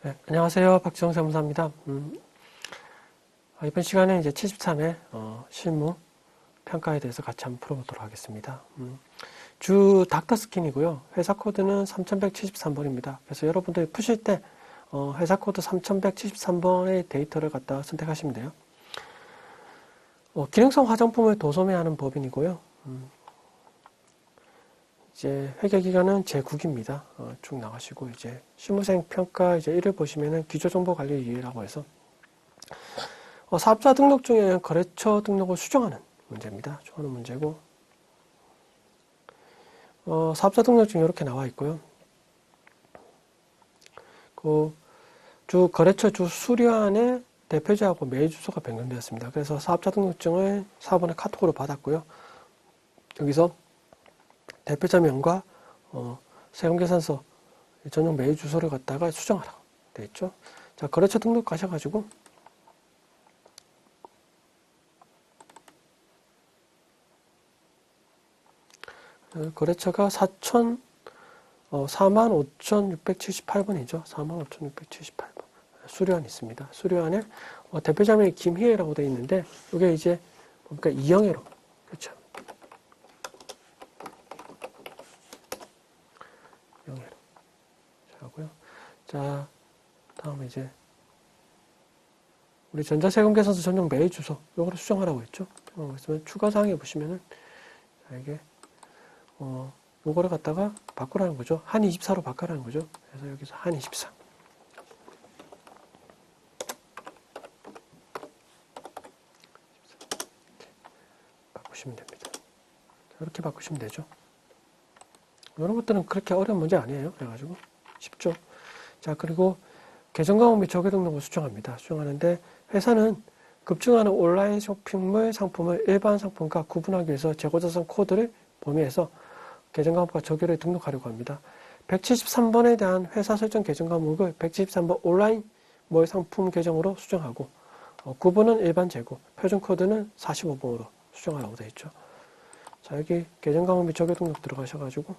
네, 안녕하세요. 박지성 세무사입니다. 이번 시간에 이제 73회 실무 평가에 대해서 같이 한번 풀어보도록 하겠습니다. 주 닥터스킨이고요. 회사 코드는 3173번입니다. 그래서 여러분들이 푸실 때 회사 코드 3173번의 데이터를 갖다 선택하시면 돼요. 기능성 화장품을 도소매하는 법인이고요. 이제 회계기간은 제9기입니다. 쭉 나가시고 이제 실무생 평가 이제 1을 보시면은 기초정보관리 2라고 해서 사업자 등록 중에 거래처 등록을 수정하는 문제입니다. 수정하는 문제고 사업자 등록 중에 이렇게 나와 있고요. 주 거래처 주 수료안에 대표자하고 메일 주소가 변경되었습니다. 그래서 사업자 등록증을 사업원에 카톡으로 받았고요. 여기서 대표자명과 세금계산서 전용 메일 주소를 갖다가 수정하라고 되어 있죠. 자, 거래처 등록 가셔가지고 거래처가 45,678번이죠. 45,678번. 수료안 있습니다. 수료안에 대표자명이 김희애라고 되어 있는데 이게 이제 뭡니까? 이영애로. 그렇죠. 이영애로. 하고요. 자, 다음에 이제 우리 전자세금계산서 전용 메일 주소 요거를 수정하라고 했죠. 그래서 추가사항에 보시면은 이게 요거를 갖다가 바꾸라는 거죠. 한24로 바꾸라는 거죠. 그래서 여기서 한24 바꾸시면 됩니다. 이렇게 바꾸시면 되죠. 이런 것들은 그렇게 어려운 문제 아니에요. 그래가지고 쉽죠. 자, 그리고 계정과목 및 조개 등록을 수정합니다. 수정하는데 회사는 급증하는 온라인 쇼핑몰 상품을 일반 상품과 구분하기 위해서 재고자산 코드를 범위해서 계정과목과 조개를 등록하려고 합니다. 173번에 대한 회사 설정 계정과목을 173번 온라인 몰 상품 계정으로 수정하고 구분은 일반 재고, 표준 코드는 45번으로 수정하라고 되어 있죠. 자, 여기 계정과목 및 조개 등록 들어가셔가지고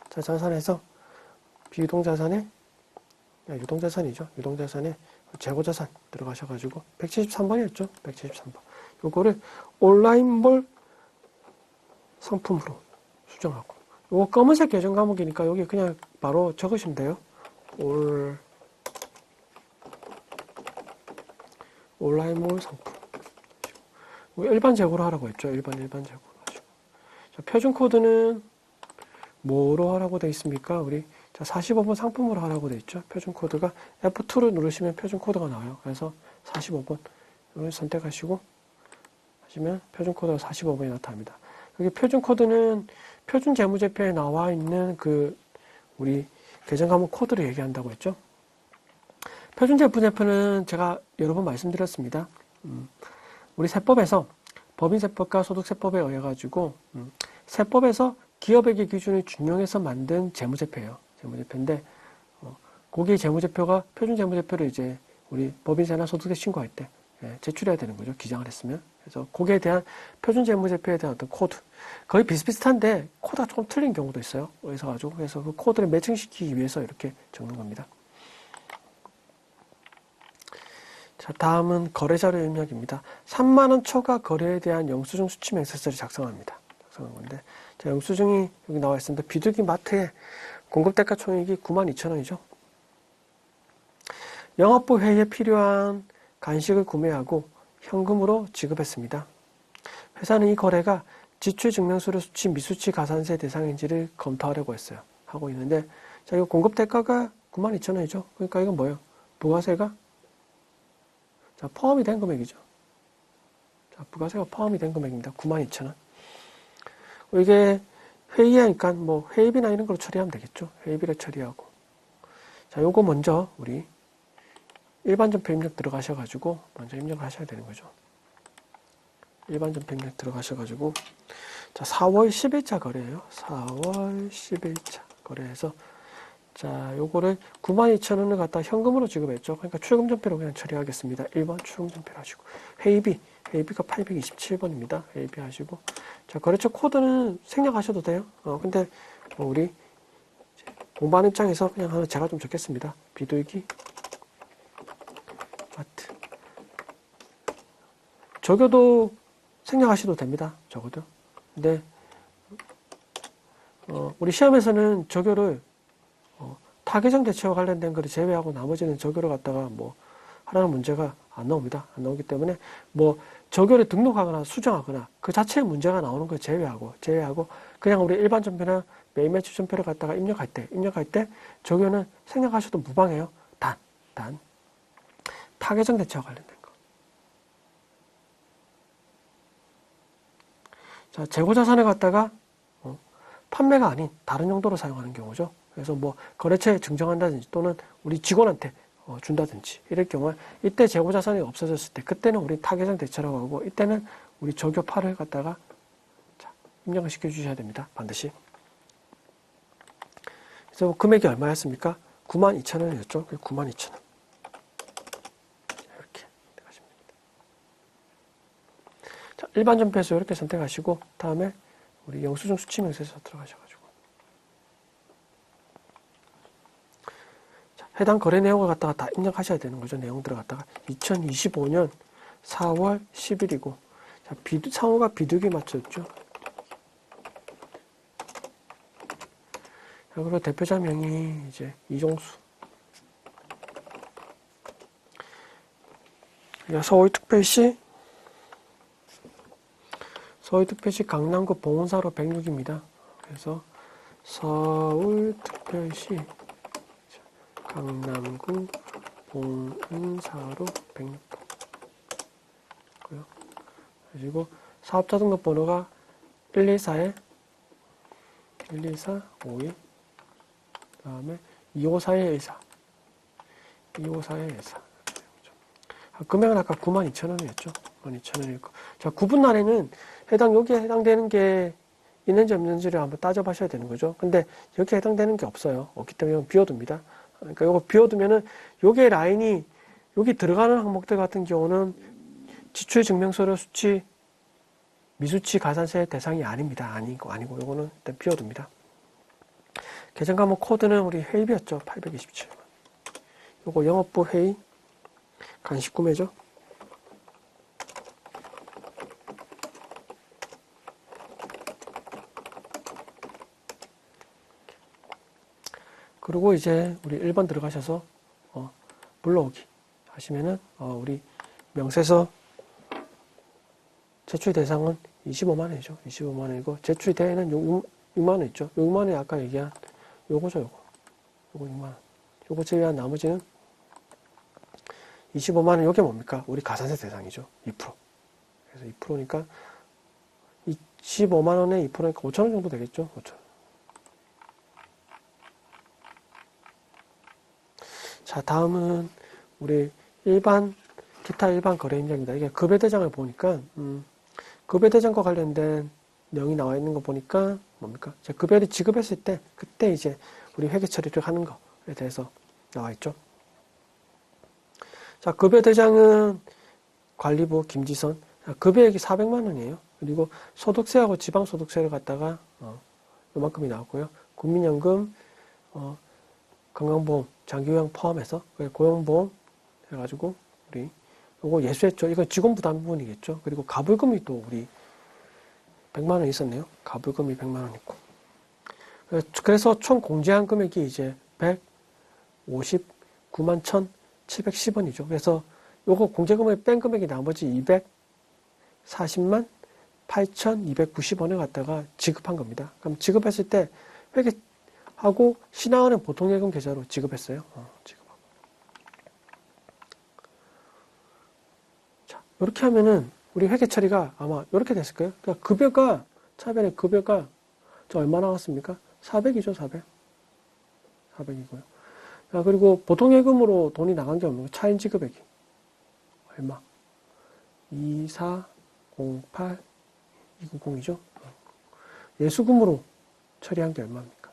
자, 자산에서 비유동자산에 유동자산이죠. 유동자산에 재고자산 들어가셔가지고 173번이었죠. 173번. 요거를 온라인몰 상품으로 수정하고 요거 검은색 계정 과목이니까 여기 그냥 바로 적으시면 돼요. 온라인몰 상품. 일반 재고로 하라고 했죠. 일반 재고로 하시고. 자, 표준 코드는 뭐로 하라고 되어 있습니까? 우리 자, 45번 상품으로 하라고 되어 있죠. 표준 코드가 F2를 누르시면 표준 코드가 나와요. 그래서 45번 이걸 선택하시고 하시면 표준 코드가 45번이 나타납니다. 여기 표준 코드는 표준 재무제표에 나와 있는 우리 계정 과목 코드를 얘기한다고 했죠. 표준 재무제표는 제가 여러 번 말씀드렸습니다. 우리 세법에서 법인세법과 소득세법에 의해 가지고 세법에서 기업회계 기준을 준용해서 만든 재무제표예요. 재무제표인데 거기 재무제표가 표준 재무제표를 이제 우리 법인세나 소득세 신고할 때 제출해야 되는 거죠. 기장을 했으면. 그래서 거기에 대한 표준 재무제표에 대한 어떤 코드 거의 비슷비슷한데 코드가 조금 틀린 경우도 있어요. 그래서 그 코드를 매칭시키기 위해서 이렇게 적는 겁니다. 자, 다음은 거래자료 입력입니다. 3만원 초과 거래에 대한 영수증 수취 맹세서를 작성합니다. 작성한 건데 자, 영수증이 여기 나와 있습니다. 비둘기 마트에 공급대가 총액이 92,000원이죠. 영업부 회의에 필요한 간식을 구매하고 현금으로 지급했습니다. 회사는 이 거래가 지출증명서류 수취 미수취 가산세 대상인지를 검토하려고 했어요. 하고 있는데 자, 이거 공급대가가 92,000원이죠. 그러니까 이건 뭐예요? 부가세가 자, 포함이 된 금액이죠. 자, 부가세가 포함이 된 금액입니다. 92,000원. 이게 회의하니까 뭐 회의비나 이런 걸로 처리하면 되겠죠. 회의비를 처리하고. 자, 요거 먼저 우리 일반전표 입력 들어가셔가지고 먼저 입력을 하셔야 되는 거죠. 일반전표 입력 들어가셔가지고 자, 4월 10일자 거래예요. 4월 10일자 거래해서 자, 요거를 92,000원을 갖다 현금으로 지급했죠. 그러니까 출금전표로 그냥 처리하겠습니다. 1번 출금전표로 하시고 회의비가 827번입니다. 회의비 하시고 자, 거래처 코드는 생략하셔도 돼요. 근데 우리 공부하는 입장에서 그냥 하나 제가 좀 적겠습니다. 비둘기, 마트. 적어도 생략하셔도 됩니다. 적어도. 근데 우리 시험에서는 적요를 타겟형 대체와 관련된 거를 제외하고 나머지는 적요를 갖다가 뭐 하라는 문제가 안 나옵니다. 안 나오기 때문에 뭐 적요를 등록하거나 수정하거나 그 자체의 문제가 나오는 걸 제외하고 그냥 우리 일반 전표나 메인 매치 전표를 갖다가 입력할 때 적요는 생략하셔도 무방해요. 단 타겟형 대체와 관련된 거. 자, 재고 자산을 갖다가 판매가 아닌 다른 용도로 사용하는 경우죠. 그래서 뭐 거래처에 증정한다든지 또는 우리 직원한테 준다든지 이럴 경우에 이때 재고 자산이 없어졌을 때 그때는 우리 타겟형 대체라고 하고 이때는 우리 적요파를 갖다가 입력을 시켜 주셔야 됩니다. 반드시. 그래서 금액이 얼마였습니까? 92,000원이었죠. 92,000원. 이렇게 선택하시면 됩니다. 자, 일반 전표에서 이렇게 선택하시고 다음에 우리 영수증 수치 명세서 들어가셔가지고 자, 해당 거래 내용을 갖다가 다 입력하셔야 되는 거죠. 내용 들어갔다가 2025년 4월 10일이고 자, 상호가 비둘기 맞췄죠. 자, 그리고 대표자명이 이제 이종수. 서울특별시 강남구 봉은사로 106입니다. 그래서 서울특별시 강남구 봉은사로 106번. 그리고 사업자 등록번호가 124에 12452 그다음에 254에 14 254에 14 금액은 아까 92,000원이었죠. 92,000원이었고 자, 구분란에는 여기에 해당되는 게 있는지 없는지를 한번 따져봐셔야 되는 거죠. 근데 여기에 해당되는 게 없어요. 없기 때문에 이건 비워둡니다. 그러니까 이거 비워두면은 요게 라인이 여기 들어가는 항목들 같은 경우는 지출 증명서류 수치 미수치 가산세 대상이 아닙니다. 아니고 요거는 일단 비워둡니다. 계정 과목 코드는 우리 회의비였죠. 827만. 요거 영업부 회의 간식 구매죠. 그리고 이제 우리 1번 들어가셔서 불러오기 하시면은 우리 명세서 제출 대상은 25만 원이죠. 25만 원이고 제출 대회는 6만 원 있죠. 6만 원이 아까 얘기한 요거죠. 요거 6만 원. 요거 제외한 나머지는 25만 원. 요게 뭡니까? 우리 가산세 대상이죠. 2%. 그래서 2%니까 25만 원에 2%니까 5천 원 정도 되겠죠. 5천 원. 자, 다음은 우리 기타 일반 거래 입력입니다. 이게 급여대장을 보니까, 급여대장과 관련된 내용이 나와 있는 거 보니까, 뭡니까? 급여를 지급했을 때, 그때 이제 우리 회계 처리를 하는 거에 대해서 나와 있죠. 자, 급여대장은 관리부 김지선, 급여액이 400만 원이에요. 그리고 소득세하고 지방소득세를 갖다가, 요만큼이 나왔고요. 국민연금, 건강보험, 장기요양 포함해서 고용보험 해가지고 우리 요거 예수했죠. 이건 직원부담 부분이겠죠. 그리고 가불금이 또 우리 100만 원 있었네요. 가불금이 100만 원 있고. 그래서 총 공제한 금액이 이제 159만 1,710원이죠. 그래서 요거 공제금을 뺀 금액이 나머지 240만 8,290원을 갖다가 지급한 겁니다. 그럼 지급했을 때 회계하고 신한은행 보통예금 계좌로 지급했어요. 지급하고. 자, 이렇게 하면은 우리 회계 처리가 아마 이렇게 됐을 거예요. 그러니까 급여가 차변에 급여가 저 얼마 나왔습니까? 400이죠, 400. 400이고요. 자, 그리고 보통예금으로 돈이 나간 게 없는 거 차인 지급액이 얼마? 2408 290이죠. 예수금으로 처리한 게 얼마입니까?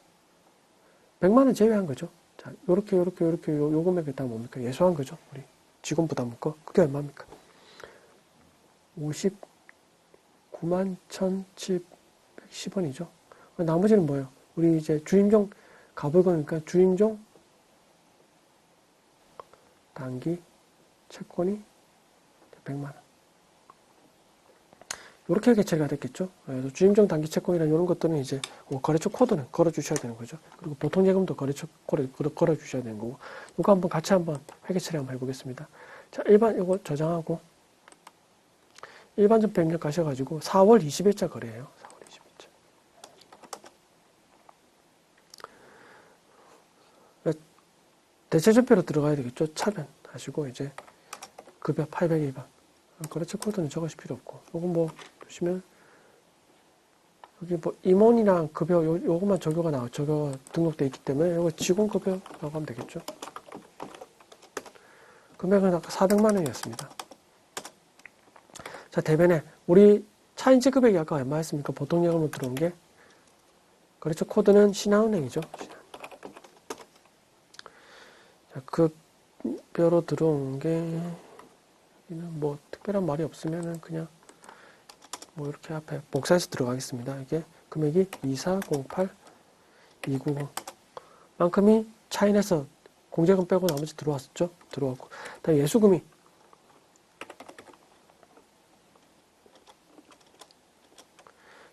100만 원 제외한 거죠. 자, 요렇게 요 금액에 다 뭡니까? 예수한 거죠. 우리 직원 부담 거. 그게 얼마입니까? 59만 1,710원이죠. 나머지는 뭐예요? 우리 이제 주임용 가불금이니까 주임종 단기 채권이 100만 원. 이렇게 개체가 됐겠죠. 그래서 주임종 단기 채권이나 이런 것들은 이제 거래처 코드는 걸어주셔야 되는 거죠. 그리고 보통 예금도 거래처 코드 걸어주셔야 되는 거고. 이거 한번 같이 한번 회계 처리 한번 해보겠습니다. 자, 일반 이거 저장하고 일반적 입력 가셔가지고 4월 20일자 거래예요. 4월 20일자. 대체전표로 들어가야 되겠죠. 차변하시고 이제 급여 802번. 거래처 코드는 적으실 필요 없고. 요건 뭐 보시면 여기 뭐 임원이랑 급여 요것만 적용 등록되어 있기 때문에 요거 직원급여라고 하면 되겠죠. 금액은 아까 400만 원이었습니다. 자, 대변에 우리 차인지 금액이 아까 얼마였습니까? 보통 예금으로 들어온 게 거래처 코드는 신한은행이죠. 자, 급여로 들어온 게 뭐 특별한 말이 없으면은 그냥 뭐 이렇게 앞에 복사해서 들어가겠습니다. 이게 금액이 2408 290 만큼이 차인에서 공제금 빼고 나머지 들어왔었죠. 들어왔고 다음 예수금이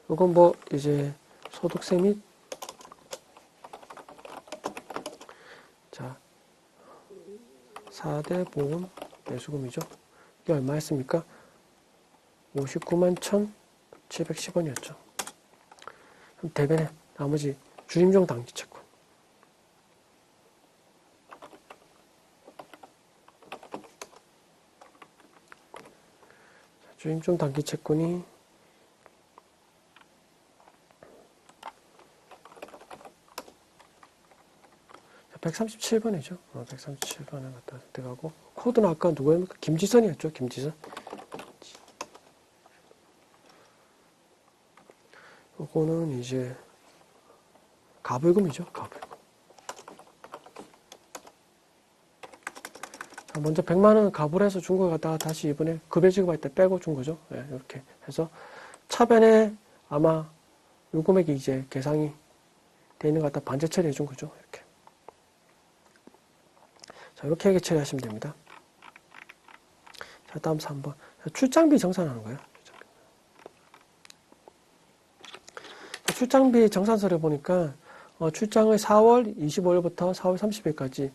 이건 뭐 이제 소득세 및 자 4대 보험 예수금이죠. 이게 얼마였습니까? 59만 1,710원이었죠. 그럼 대변에 나머지 주임종 단기 채권. 주임종 단기 채권이 137번이죠. 137번에 갖다 선택하고 코드는 아까 누구였습니까? 김지선이었죠. 김지선. 요거는 이제 가불금이죠. 가불금. 자, 먼저 100만 원 가불해서 준 거 갖다가 다시 이번에 급여 지급할 때 빼고 준 거죠. 네, 이렇게 해서 차변에 아마 요 금액이 이제 계상이 돼 있는 것 갖다 반제 처리해 준 거죠. 이렇게. 자, 이렇게 회계 처리하시면 됩니다. 자, 다음 3번. 출장비 정산하는 거예요. 출장비 정산서를 보니까 출장을 4월 25일부터 4월 30일까지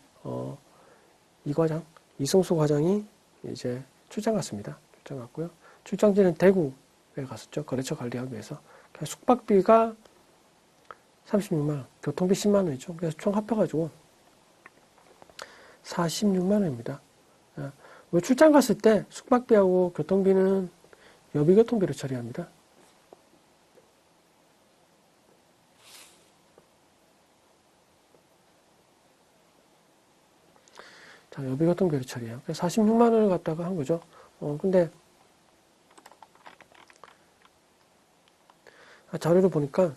이 과장, 이승수 과장이 이제 출장 갔습니다. 출장 갔고요. 출장지는 대구에 갔었죠. 거래처 관리하기 위해서. 숙박비가 36만 원, 교통비 10만 원이죠. 그래서 총 합해가지고 46만 원입니다. 왜 출장 갔을 때 숙박비하고 교통비는 여비교통비로 처리합니다. 자, 여비교통비로 처리해요. 그래서 46만 원을 갖다가 한 거죠. 근데 자료를 보니까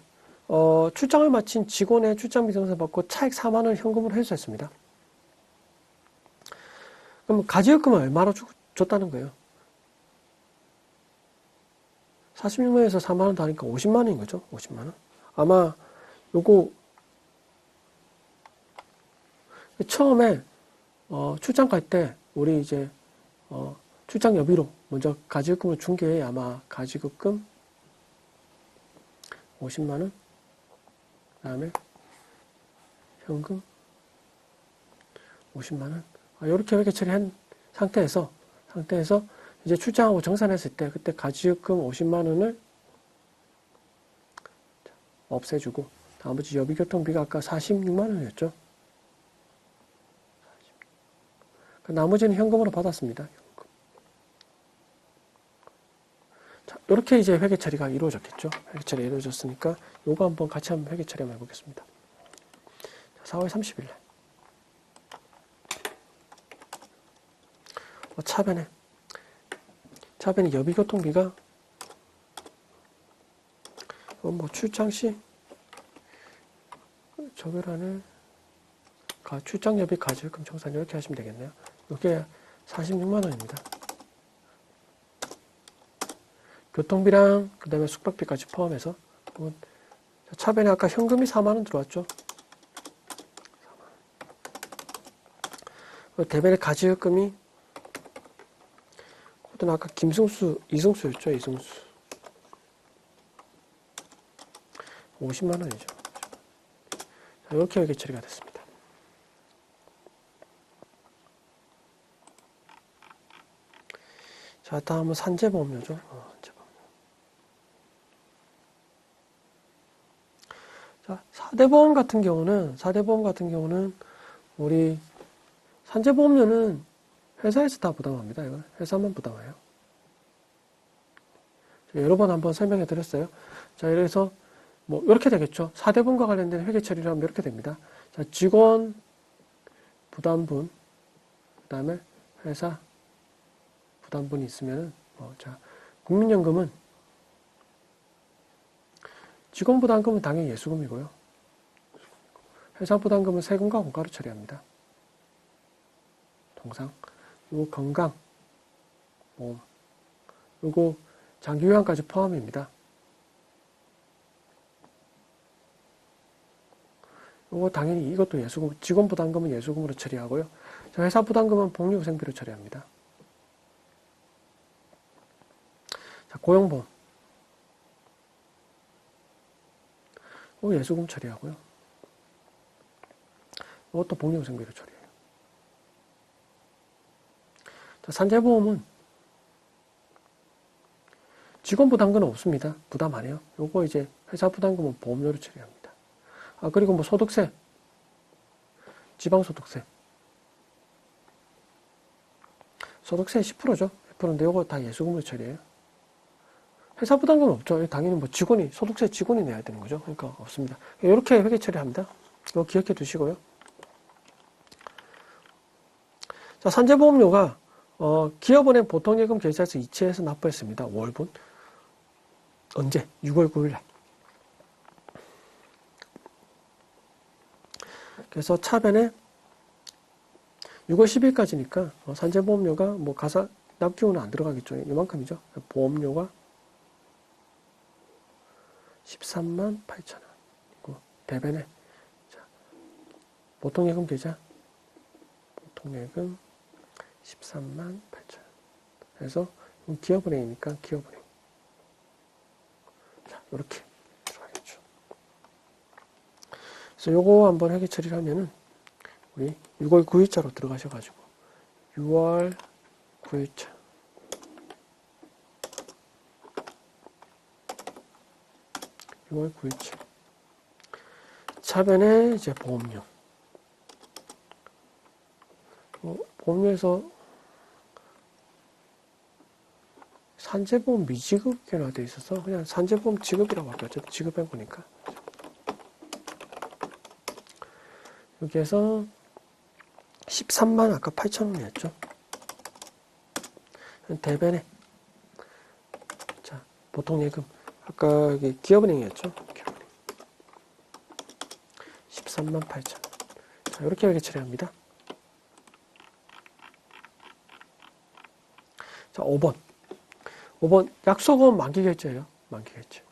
출장을 마친 직원의 출장비 정산 받고 차액 4만 원을 현금으로 회수했습니다. 그럼 가지급금은 얼마로 줬다는 거예요? 46만 원에서 4만 원 더하니까 50만 원인 거죠. 50만 원. 아마 요거 처음에 출장 갈 때 우리 이제 출장 여비로 먼저 가지급금을 준 게 아마 가지급금 50만 원, 그다음에 현금 50만 원. 이렇게 회계 처리한 상태에서 이제 출장하고 정산했을 때 그때 가지급금 50만 원을 없애주고 나머지 여비교통비가 아까 46만 원이었죠. 나머지는 현금으로 받았습니다. 현금. 자, 이렇게 이제 회계 처리가 이루어졌겠죠. 회계 처리 이루어졌으니까 요거 한번 같이 한번 회계 처리 한번 해보겠습니다. 자, 4월 30일 날. 차변에 여비교통비가 뭐 출장 시 적용하는 출장 여비 가지급금 정산 이렇게 하시면 되겠네요. 이게 46만 원입니다. 교통비랑 그 다음에 숙박비까지 포함해서 차변에 아까 현금이 4만 원 들어왔죠. 대변의 가지의금이 코드는 아까 김승수, 이승수였죠. 이승수 50만 원이죠. 자, 이렇게 회계 처리가 됐습니다. 자, 다음은 산재보험료죠. 자, 4대보험 같은 경우는 우리 산재보험료는 회사에서 다 부담합니다. 이건 회사만 부담해요. 여러 번 한번 설명해 드렸어요. 자, 이래서 뭐 이렇게 되겠죠. 4대보험과 관련된 회계 처리를 하면 이렇게 됩니다. 자, 직원 부담분, 그 다음에 회사 부담분이 있으면은 자, 국민연금은 직원 부담금은 당연히 예수금이고요. 회사 부담금은 세금과 공과로 처리합니다. 통상 그리고 건강 보험 그리고 장기요양까지 포함입니다. 이거 당연히 이것도 예수금, 직원 부담금은 예수금으로 처리하고요. 회사 부담금은 복리후생비로 처리합니다. 자, 고용보험 이거 예수금 처리하고요. 이것도 복리후생비로 처리해요. 자, 산재보험은 직원 부담금은 없습니다. 부담 안 해요. 요거 이제 회사 부담금은 보험료로 처리합니다. 아, 그리고 뭐 소득세, 지방소득세. 소득세 10%죠. 10%인데 요거 다 예수금으로 처리해요. 회사 부담금은 없죠. 당연히 뭐 직원이, 소득세 직원이 내야 되는 거죠. 그러니까 없습니다. 이렇게 회계 처리합니다. 이거 기억해 두시고요. 자, 산재보험료가, 기업은행 보통예금 계좌에서 이체해서 납부했습니다. 월분. 언제? 6월 9일 날. 그래서 차변에 6월 10일까지니까 산재보험료가 뭐 가사 납기후는 안 들어가겠죠. 이만큼이죠. 보험료가 13만 8천 원. 그리고 대변에 자, 보통예금 계좌 보통예금 13만 8천 원. 그래서 기업은행이니까 기업은행. 자, 이렇게 들어가겠죠. 그래서 요거 한번 회계 처리를 하면은 우리 6월 9일자로 들어가셔가지고 6월 9일자 6월 9일자 차변에 이제 보험료 보험료에서 산재보험 미지급이라 되어 있어서 그냥 산재보험 지급이라고 할게요. 어쨌든 지급해 보니까 여기에서 13만 아까 8천 원이었죠. 대변에 자 보통예금 아까 여기 기업은행이었죠. 기업은행 13만 8천 원. 자 이렇게 회계 처리합니다. 자 5번 약속은 만기결제예요. 만기결제.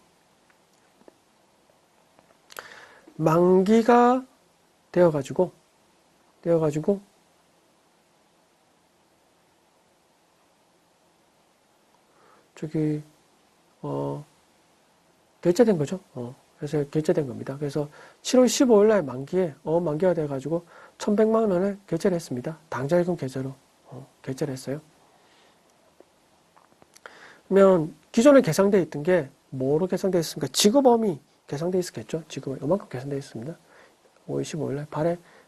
만기가 되어가지고 저기 결제된 거죠. 그래서 결제된 겁니다. 그래서 7월 15일 날 만기에 만기가 돼가지고 1,100만 원을 결제를 했습니다. 당좌예금 계좌로 결제를 했어요. 그러면 기존에 계상되어 있던 게 뭐로 계상되어 있습니까? 지급범위 계상되어 있었겠죠. 지급범위 이만큼 계산되어 있습니다. 5월 15일 날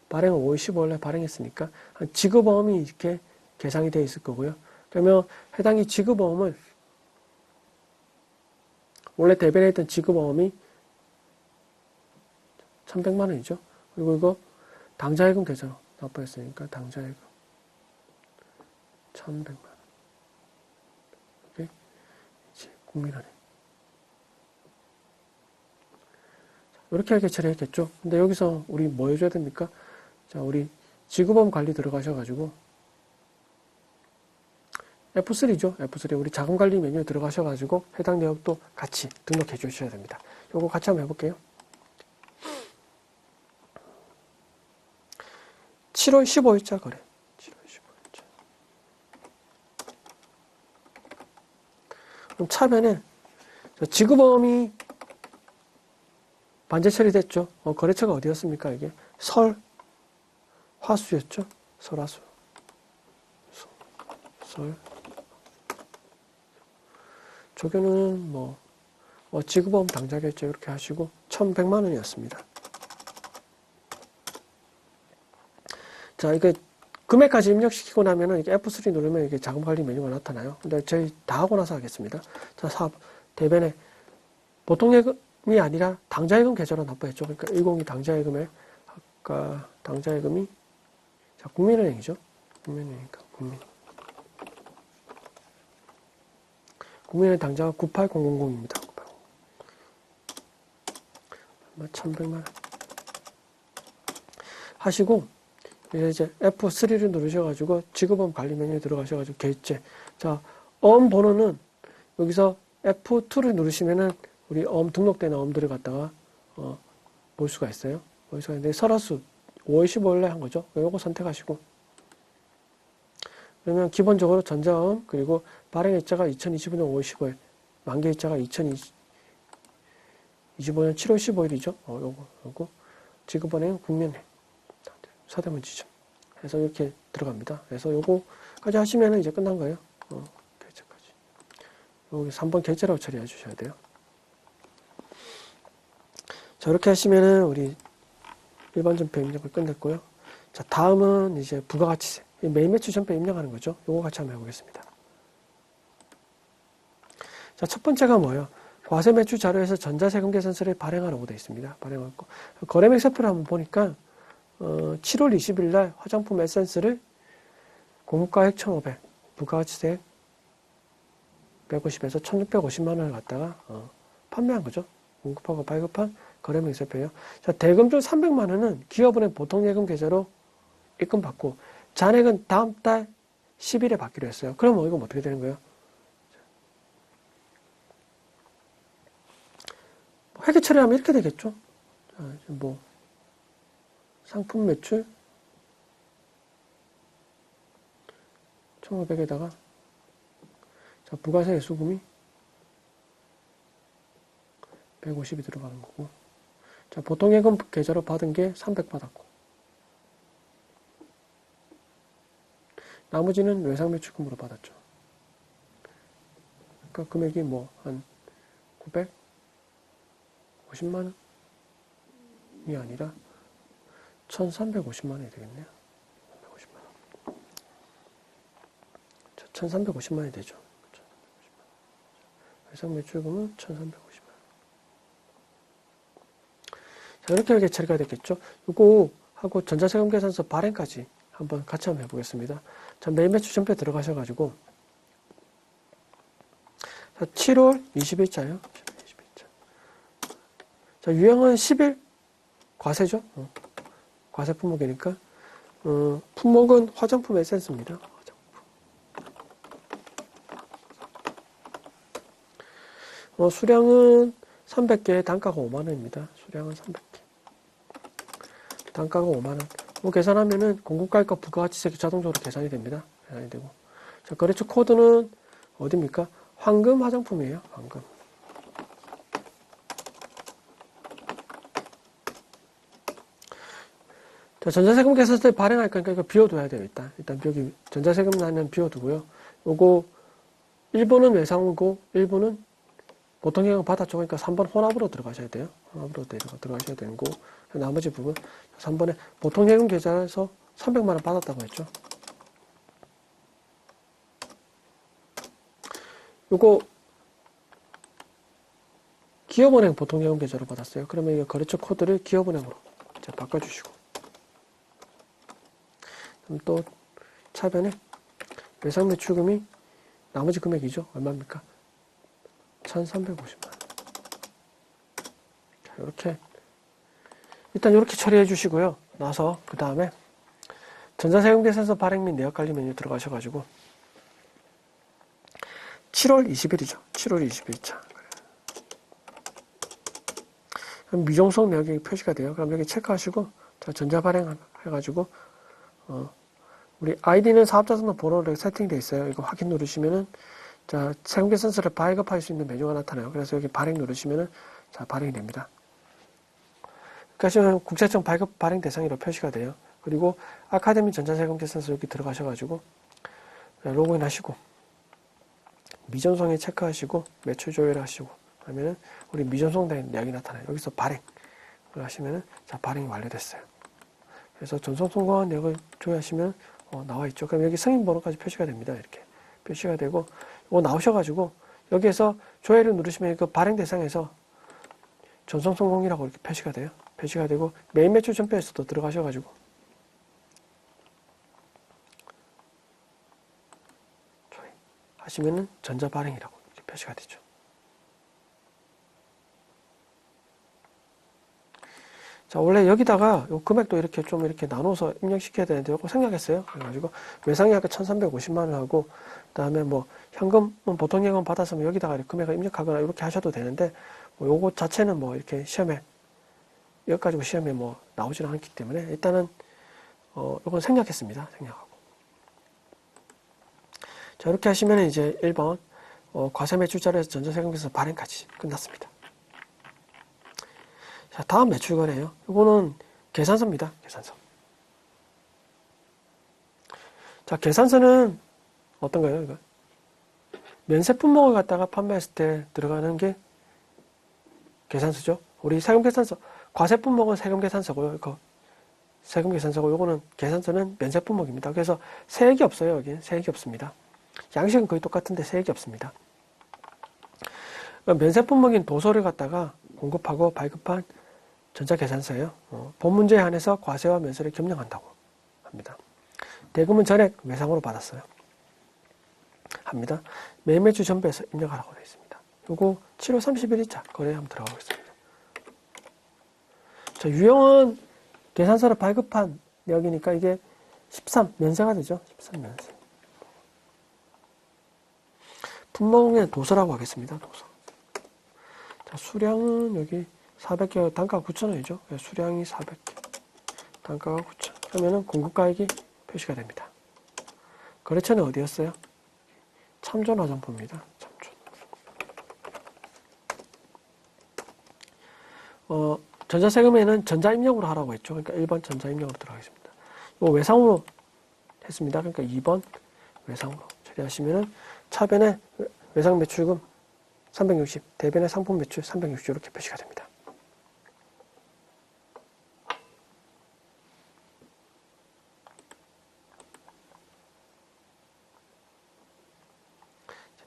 발행은 5월 15일 날 발행했으니까 지급범위 이렇게 계상이 되어 있을 거고요. 그러면 해당이 지급범을 원래 대변에 있던 지급범이 1,100만 원이죠. 그리고 이거 당좌예금 계좌로 납부했으니까 당좌예금 1,100만 원. 이게 이제 국민은행. 이렇게 하게 처리했겠죠. 근데 여기서 우리 뭐 해줘야 됩니까? 자, 우리 지급범 관리 들어가셔가지고 F3죠. F3 우리 자금관리 메뉴에 들어가셔가지고 해당 내역도 같이 등록해 주셔야 됩니다. 요거 같이 한번 해볼게요. 7월 15일자 거래. 7월 그럼 차변에 지급범이 반제 처리됐죠. 거래처가 어디였습니까? 이게 설화수였죠. 설화수. 설. 조교는 지급범 당좌결제 이렇게 하시고 1,100만 원이었습니다. 자, 이게 금액까지 입력시키고 나면은 이게 F3 누르면 이게 자금 관리 메뉴가 나타나요. 근데 저희 다 하고 나서 하겠습니다. 자, 사업 대변에 보통 예금이 아니라 당좌예금 계좌로 납부했죠. 그러니까 102 당좌예금에 아까 당좌예금이 자, 국민은행이죠. 국민은행이니까 국민은행 당좌가 98000입니다. 1,100만 원 하시고 이제 F3를 누르셔가지고 지급범 관리 메뉴에 들어가셔가지고 결제. 자, 어음 번호는 여기서 F2를 누르시면은 우리 어음 등록된 어음들을 갖다가 볼 수가 있어요. 볼 수가 있는데 설화수 5월 15일에 한 거죠. 요거 선택하시고 그러면 기본적으로 전자어음 그리고 발행일자가 2025년 5월 15일 만기일자가 2025년 7월 15일이죠. 요거 지급은행 국민은행 서대문 지점 해서 이렇게 들어갑니다. 그래서 요거까지 하시면 이제 끝난 거예요. 결제까지. 여기 3번 결제라고 처리해 주셔야 돼요. 자, 이렇게 하시면은 우리 일반 전표 입력을 끝냈고요. 자, 다음은 이제 부가가치세. 매일 매출 전표 입력하는 거죠. 요거 같이 한번 해보겠습니다. 자, 첫 번째가 뭐예요? 과세 매출 자료에서 전자세금 계산서를 발행하라고 되어 있습니다. 발행하고 거래맥 세표를 한번 보니까 7월 20일 날 화장품 에센스를 공급가액 1,500, 부가가치세 150에서 1,650만 원을 갖다가 판매한 거죠. 공급하고 발급한 거래맥 세표예요. 자, 대금 중 300만 원은 기업은행 보통예금 계좌로 입금받고 잔액은 다음 달 10일에 받기로 했어요. 그럼 이건 어떻게 되는 거예요? 회계 처리하면 이렇게 되겠죠. 자, 상품 매출 1,500에다가 자, 부가세 수금이 150이 들어가는 거고 자, 보통예금 계좌로 받은 게 300 받았고 나머지는 외상매출금으로 받았죠. 그러니까 금액이 한 950만 원이 아니라 1,350만 원이 되겠네요. 350만 원. 1,350만 원이 되죠. 외상매출금은 1,350만 원. 자, 이렇게 처리가 됐겠죠. 이거 하고 전자세금 계산서 발행까지 한번 같이 한번 해보겠습니다. 자, 매일 매출 전표에 들어가셔가지고 자, 7월 20일자요. 20일자. 자, 유형은 10일 과세죠. 과세 품목이니까 품목은 화장품 에센스입니다. 화장품. 수량은 300개, 단가가 5만원입니다. 수량은 300개. 단가가 5만원. 계산하면은 공급가액과 부가가치세 자동적으로 계산이 됩니다. 계산이 되고. 자, 거래처 코드는 어디입니까? 황금 화장품이에요. 황금. 자, 전자세금 계산서에 발행할 거니까 이거 비워둬야 돼요. 일단 여기 전자세금 나면 비워두고요. 요거 1번은 외상이고 1번은 보통예금 받았죠. 그러니까 3번 혼합으로 들어가셔야 돼요. 혼합으로 들어가셔야 되는 거. 나머지 부분 3번에 보통예금 계좌에서 300만 원 받았다고 했죠. 요거 기업은행 보통예금 계좌로 받았어요. 그러면 이 거래처 코드를 기업은행으로 이제 바꿔주시고 그럼 또 차변에 외상매출금이 나머지 금액이죠. 얼마입니까? 1,350만 원. 자, 일단 이렇게 처리해 주시고요. 나서 그 다음에 전자세금 계산서 발행 및 내역관리 메뉴 들어가셔가지고 7월 20일이죠. 7월 20일자. 그럼 미종속 내역이 표시가 돼요. 그럼 여기 체크하시고 자, 전자 발행 해가지고 우리 아이디는 사업자 등록 번호로 세팅되어 있어요. 이거 확인 누르시면은 자, 세금계산서를 발급할 수 있는 메뉴가 나타나요. 그래서 여기 발행 누르시면은 자, 발행이 됩니다. 그러니까 지금 국세청 발급 발행 대상으로 표시가 돼요. 그리고 아카데미 전자세금계산서 여기 들어가셔가지고 로그인 하시고 미전송에 체크하시고 매출 조회를 하시고 하면은 우리 미전송된 내역이 나타나요. 여기서 발행을 하시면은 자, 발행이 완료됐어요. 그래서 전송 성공한 내역을 조회하시면 나와 있죠. 그럼 여기 승인 번호까지 표시가 됩니다. 이렇게 표시가 되고 이거 나오셔가지고 여기에서 조회를 누르시면 그 발행 대상에서 전송 성공이라고 이렇게 표시가 돼요. 표시가 되고 메인 매출 전표에서도 들어가셔가지고 조회 하시면은 전자 발행이라고 이렇게 표시가 되죠. 자, 원래 여기다가 요 금액도 이렇게 좀 이렇게 나눠서 입력시켜야 되는데 요거 생략했어요. 그래가지고 외상이 아까 1,350만원 하고 그다음에 뭐 현금 보통 예금 받았으면 여기다가 이렇게 금액을 입력하거나 이렇게 하셔도 되는데 뭐 요거 자체는 뭐 이렇게 시험에 이거 가지고 시험에 뭐 나오지는 않기 때문에 일단은 요건 생략했습니다. 생략하고. 자, 이렇게 하시면 이제 1번 과세 매출자료에서 전자세금에서 발행까지 끝났습니다. 자, 다음 매출거래예요. 이거는 계산서입니다. 계산서. 자, 계산서는 어떤가요? 이거? 면세품목을 갖다가 판매했을 때 들어가는 게 계산서죠. 우리 세금계산서. 과세품목은 세금계산서고요. 이거 세금계산서고 요거는 계산서는 면세품목입니다. 그래서 세액이 없어요. 여기는 세액이 없습니다. 양식은 거의 똑같은데 세액이 없습니다. 면세품목인 도서를 갖다가 공급하고 발급한 전자계산서예요. 본 문제에 한해서 과세와 면세를 겸용한다고 합니다. 대금은 전액 외상으로 받았어요. 합니다. 매매주 전부에서 입력하라고 되어 있습니다. 요거 7월 31일자 거래에 한번 들어가 보겠습니다. 자, 유형은 계산서를 발급한 내역이니까 이게 13 면세가 되죠. 13 면세. 품목의 도서라고 하겠습니다. 도서. 자, 수량은 여기 400개, 단가가 9,000원이죠. 수량이 400개, 단가가 9,000원. 그러면은 공급가액이 표시가 됩니다. 거래처는 어디였어요? 참전 화장품입니다. 참전. 전자세금에는 전자입력으로 하라고 했죠. 그러니까 1번 전자입력으로 들어가겠습니다. 이거 외상으로 했습니다. 그러니까 2번 외상으로 처리하시면은 차변에 외상 매출금 360, 대변에 상품 매출 360 이렇게 표시가 됩니다.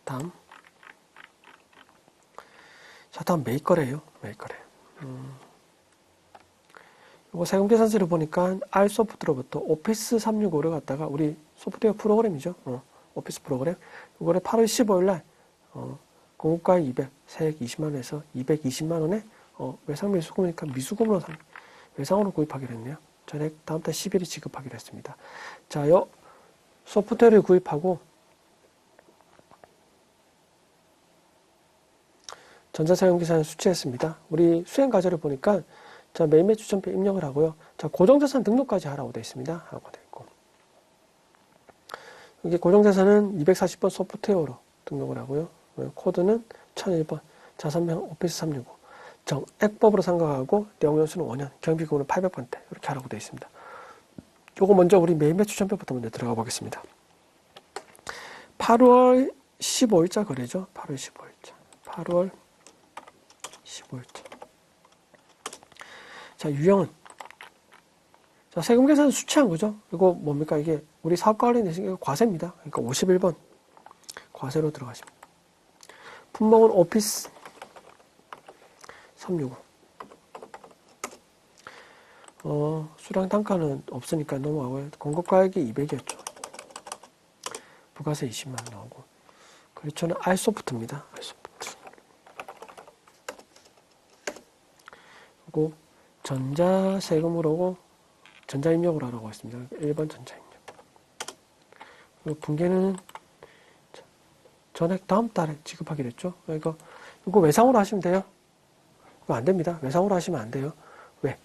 다음. 자, 다음 매입거래예요. 매입거래. 이거 세금계산서를 보니까 R소프트로부터 오피스 365를 갖다가 우리 소프트웨어 프로그램이죠. 오피스 프로그램. 이거를 8월 15일 날 공급가액 200, 세액 20만원에서 220만원에 외상 미수금이니까 미수금으로 외상으로 구입하기로 했네요. 전액 다음 달 10일에 지급하기로 했습니다. 자, 요 소프트웨어를 구입하고 전자세금계산을 수취했습니다. 우리 수행과제를 보니까 자, 매매주 전표 입력을 하고요. 자, 고정자산 등록까지 하라고 되어 있습니다. 하고 되어 있고. 이게 고정자산은 240번 소프트웨어로 등록을 하고요. 코드는 1001번, 자산명 오피스 365. 정액법으로 상각하고 내용연수는 5년, 경비금은 800번대 이렇게 하라고 되어 있습니다. 요거 먼저 우리 매매주 전표부터 먼저 들어가 보겠습니다. 8월 15일자 거래죠. 8월 15일자. 8월 15일자. 자, 유형은 자, 세금계산 수취한 거죠. 이거 뭡니까? 이게 우리 사업과 관련해서 과세입니다. 그러니까 51번 과세로 들어가십니다. 품목은 오피스 365. 수량 단가는 없으니까 넘어가고요. 공급가액이 200이었죠. 부가세 20만 나오고. 거래처는 R소프트입니다. R소프트. 그리고 전자세금으로 전자입력으로 하라고 했습니다. 1번 전자입력. 그리고 분계는 전액 다음 달에 지급하기로 했죠. 이거 외상으로 하시면 돼요. 이거 안 됩니다. 외상으로 하시면 안 돼요. 왜?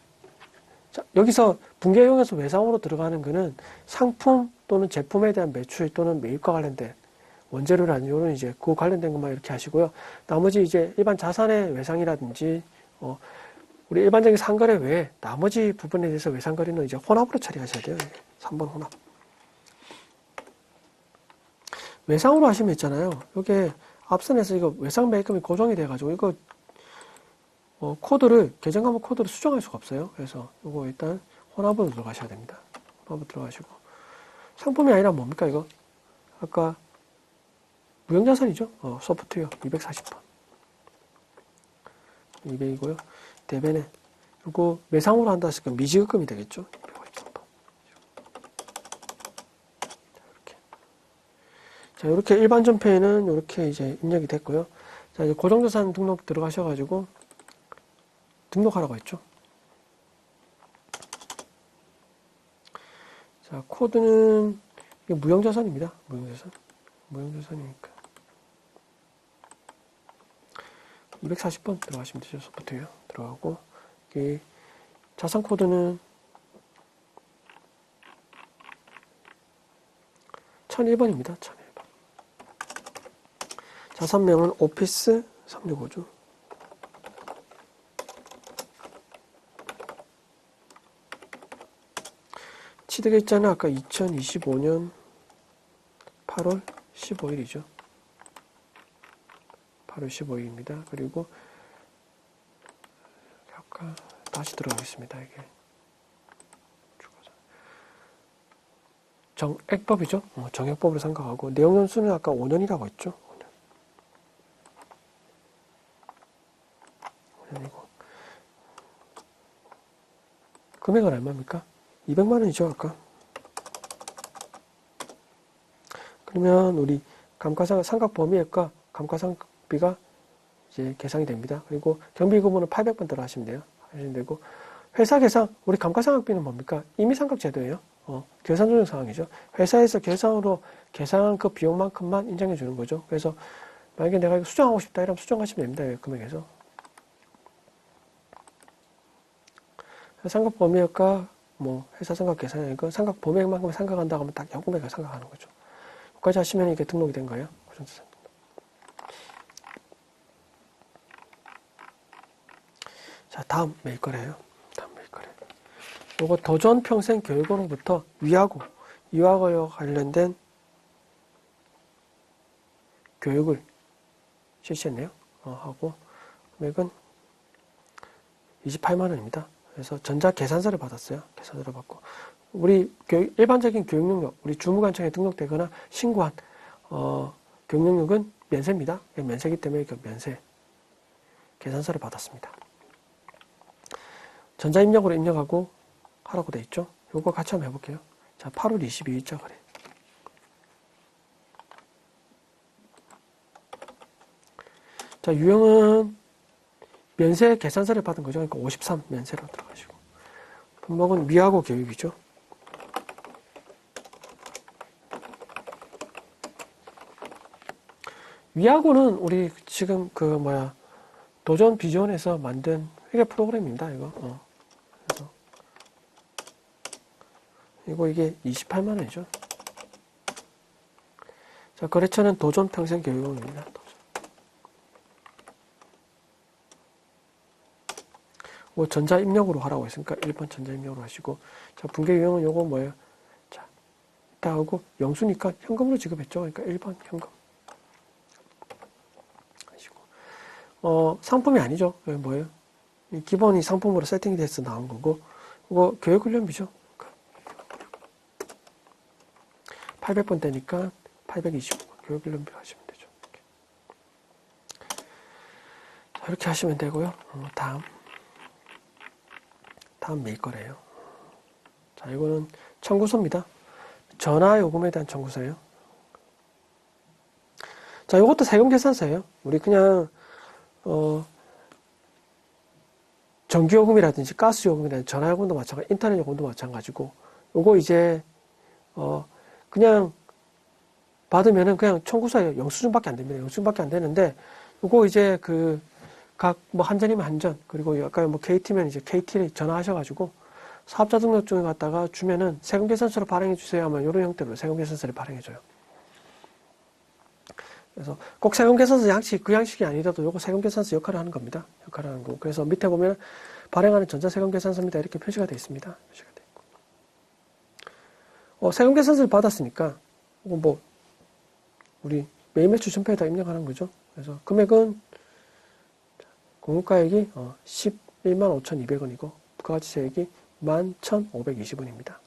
자, 여기서 분계용에서 외상으로 들어가는 거는 상품 또는 제품에 대한 매출 또는 매입과 관련된 원재료라든지 이런 이제 그 관련된 것만 이렇게 하시고요. 나머지 이제 일반 자산의 외상이라든지 우리 일반적인 상거래 외에 나머지 부분에 대해서 외상거래는 이제 혼합으로 처리하셔야 돼요. 3번 혼합. 외상으로 하시면 있잖아요. 이게 앞선에서 이거 외상 매입금이 고정이 돼가지고 이거 코드를 계정과목 코드를 수정할 수가 없어요. 그래서 이거 일단 혼합으로 들어가셔야 됩니다. 혼합으로 들어가시고 상품이 아니라 뭡니까 이거? 아까 무형자산이죠. 소프트웨어 240번 200이고요. 대변에 이거 매상으로 한다 했으니까 미지급금이 되겠죠. 253번. 자, 이렇게 일반 전폐에는 이렇게 이제 입력이 됐고요. 자, 이제 고정자산 등록 들어가셔가지고 등록하라고 했죠. 자, 코드는 이게 무형자산입니다. 무형자산이니까 240번 들어가시면 되죠. 소프트웨어 들어가고 이 자산 코드는 1001번입니다. 1001번. 자산명은 오피스 365죠. 취득일자는 아까 2025년 8월 15일이죠. 8월 15일입니다. 그리고 아까 다시 들어가겠습니다. 이게 정액법이죠. 정액법으로 생각하고 내용연수는 아까 5년이라고 했죠. 5년이고 금액은 얼마입니까? 200만 원이죠. 아까. 그러면 우리 삼각범위액과 감가상각비가 이제 계산이 됩니다. 그리고 경비구문은 800번 들어가시면 돼요. 하시면 되고 회사 계산, 우리 감가상각비는 뭡니까? 임의상각제도예요. 계산조정 상황이죠. 회사에서 계산으로 계산한 그 비용만큼만 인정해 주는 거죠. 그래서 만약에 내가 이거 수정하고 싶다 이러면 수정하시면 됩니다. 이 금액에서. 상각범위액과 회사 상각 계산이고 상각 범위액만큼 상각한다고 하면 딱 요금액을 상각하는 거죠. 여기까지 하시면 이게 등록이 된 거예요. 고정자산 등록. 자, 다음 매입거래예요. 다음 매입거래. 요거 도전 평생 교육원으로부터 위하고와 관련된 교육을 실시했네요. 하고 금액은 28만 원입니다. 그래서 전자 계산서를 받았어요. 계산서를 받고 우리 일반적인 교육 능력, 우리 주무관청에 등록되거나 신고한 교육 능력은 면세입니다. 면세기 때문에 면세 계산서를 받았습니다. 전자 입력으로 입력하고 하라고 돼 있죠. 요거 같이 한번 해볼게요. 자, 8월 22일자 거래. 자, 유형은 면세 계산서를 받은 거죠. 그러니까 53 면세로 들어가시고. 품목은 위하고 교육이죠. 위하고는 우리 지금 도전 비전에서 만든 회계 프로그램입니다. 그래서 이게 28만 원이죠. 자, 거래처는 도전 평생 교육원입니다. 전자 입력으로 하라고 했으니까 1번 전자 입력으로 하시고, 자, 분계 유형은 요거 뭐예요? 자, 이따 하고 영수니까 현금으로 지급했죠. 그러니까 1번 현금 하시고, 상품이 아니죠. 뭐예요? 기본이 상품으로 세팅이 돼서 나온 거고, 이거 교육훈련비죠. 800번 되니까 825번 교육훈련비로 하시면 되죠. 자, 이렇게 하시면 되고요. 다음 매입거래예요. 자, 이거는 청구서입니다. 전화요금에 대한 청구서예요. 자, 이것도 세금 계산서예요. 우리 그냥 전기요금이라든지 가스요금이라든지 전화요금도 마찬가지, 인터넷요금도 마찬가지고, 요거 이제 그냥 받으면은 그냥 청구서예요. 영수증밖에 안 됩니다. 영수증밖에 안 되는데, 요거 이제 각 한전이면 한전, 그리고 아까 KT면 이제 KT에 전화하셔가지고 사업자 등록증을 갖다가 주면은 세금 계산서를 발행해 주세요 하면 이런 형태로 세금 계산서를 발행해 줘요. 그래서 꼭 세금계산서 양식, 그 양식이 아니라도 요거 세금계산서 역할을 하는 겁니다. 역할을 하는 거고. 그래서 밑에 보면 발행하는 전자세금계산서입니다. 이렇게 표시가 되어 있습니다. 표시가 되어 있고. 세금계산서를 받았으니까, 뭐, 우리 매일 매출 전표에다 입력하는 거죠. 그래서 금액은, 공급가액이 11만 5,200원이고, 부가가치세액이 11,520원입니다.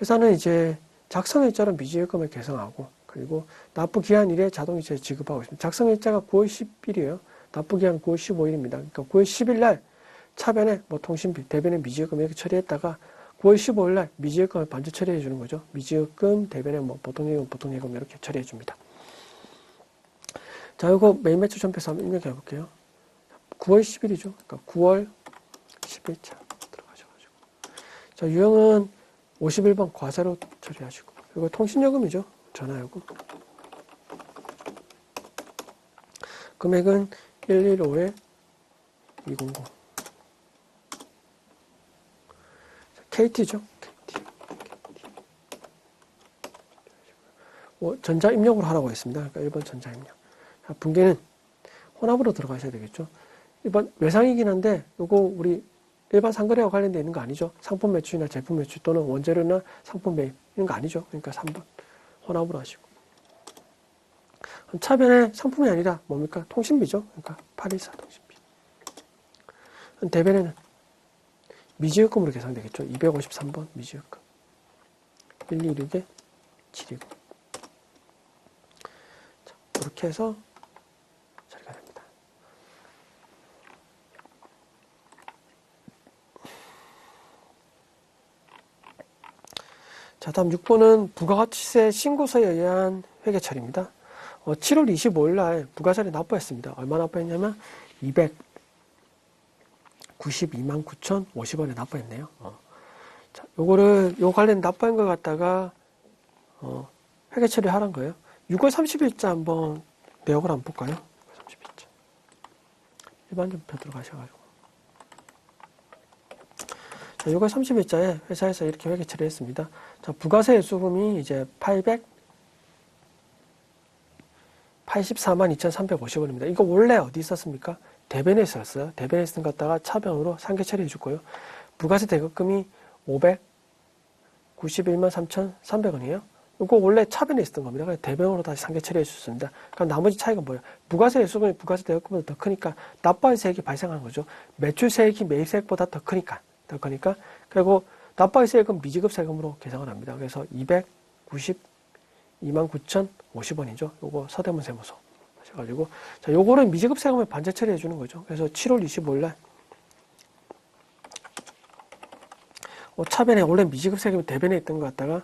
회사는 이제 작성일자로 미지예금을 계성하고, 그리고 납부기한 일에 자동이체 지급하고 있습니다. 작성일자가 9월 10일이에요. 납부기한 9월 15일입니다. 그러니까 9월 10일 날 차변에 뭐 통신비, 대변에 미지예금 이렇게 처리했다가 9월 15일 날 미지예금을 반주 처리해 주는 거죠. 미지예금, 대변에 뭐 보통예금 이렇게 처리해 줍니다. 자, 이거 매일 매출 전표에서 한번 입력해 볼게요. 9월 10일이죠. 그러니까 9월 10일자 들어가셔가지고. 자, 유형은 51번 과세로 처리하시고. 이거 통신요금이죠. 전화요금. 금액은 115에 200. KT죠. KT. 뭐 전자 입력으로 하라고 했습니다. 그러니까 1번 전자 입력. 자, 분계는 혼합으로 들어가셔야 되겠죠. 1번 외상이긴 한데 요거 우리 일반 상거래와 관련되어 있는 거 아니죠. 상품 매출이나 제품 매출 또는 원재료나 상품 매입 이런 거 아니죠. 그러니까 3번 혼합으로 하시고. 차변에 상품이 아니라 뭡니까? 통신비죠. 그러니까 814 통신비. 대변에는 미지예금으로 계산되겠죠. 253번 미지예금. 126에 720. 자, 이렇게 해서 처리가 됩니다. 자, 다음 6번은 부가가치세 신고서에 의한 회계처리입니다. 7월 25일 날 부가세를 납부했습니다. 얼마 납부했냐면 292만 9,050원에 납부했네요. 자, 요 관련 납부한 걸 갖다가 회계 처리하란 거예요. 6월 30일자 한번 내역을 한번 볼까요? 30일자. 일반전표 들어가셔가지고. 자, 6월 30일자에 회사에서 이렇게 회계 처리했습니다. 자, 부가세 수금이 이제 884만 2,350원입니다. 이거 원래 어디 있었습니까? 대변에 있었어요. 대변에 있던 것 갖다가 차변으로 상계 처리해 줄 거예요. 부가세 대급금이 591만 3,300원이에요. 이거 원래 차변에 있었던 겁니다. 그래서 대변으로 다시 상계 처리해 줬습니다. 그럼 나머지 차이가 뭐예요? 부가세 수금이 부가세 대급금보다 더 크니까 납부할 세액이 발생하는 거죠. 매출 세액이 매입 세액보다 더 크니까. 그리고 납부할 세액은 미지급 세금으로 계상을 합니다. 그래서 292만 9,050원이죠. 요거 서대문 세무서 하셔가지고. 자, 요거는 미지급 세금을 반제 처리해 주는 거죠. 그래서 7월 25일 날 차변에 원래 미지급 세금이 대변에 있던 것 같다가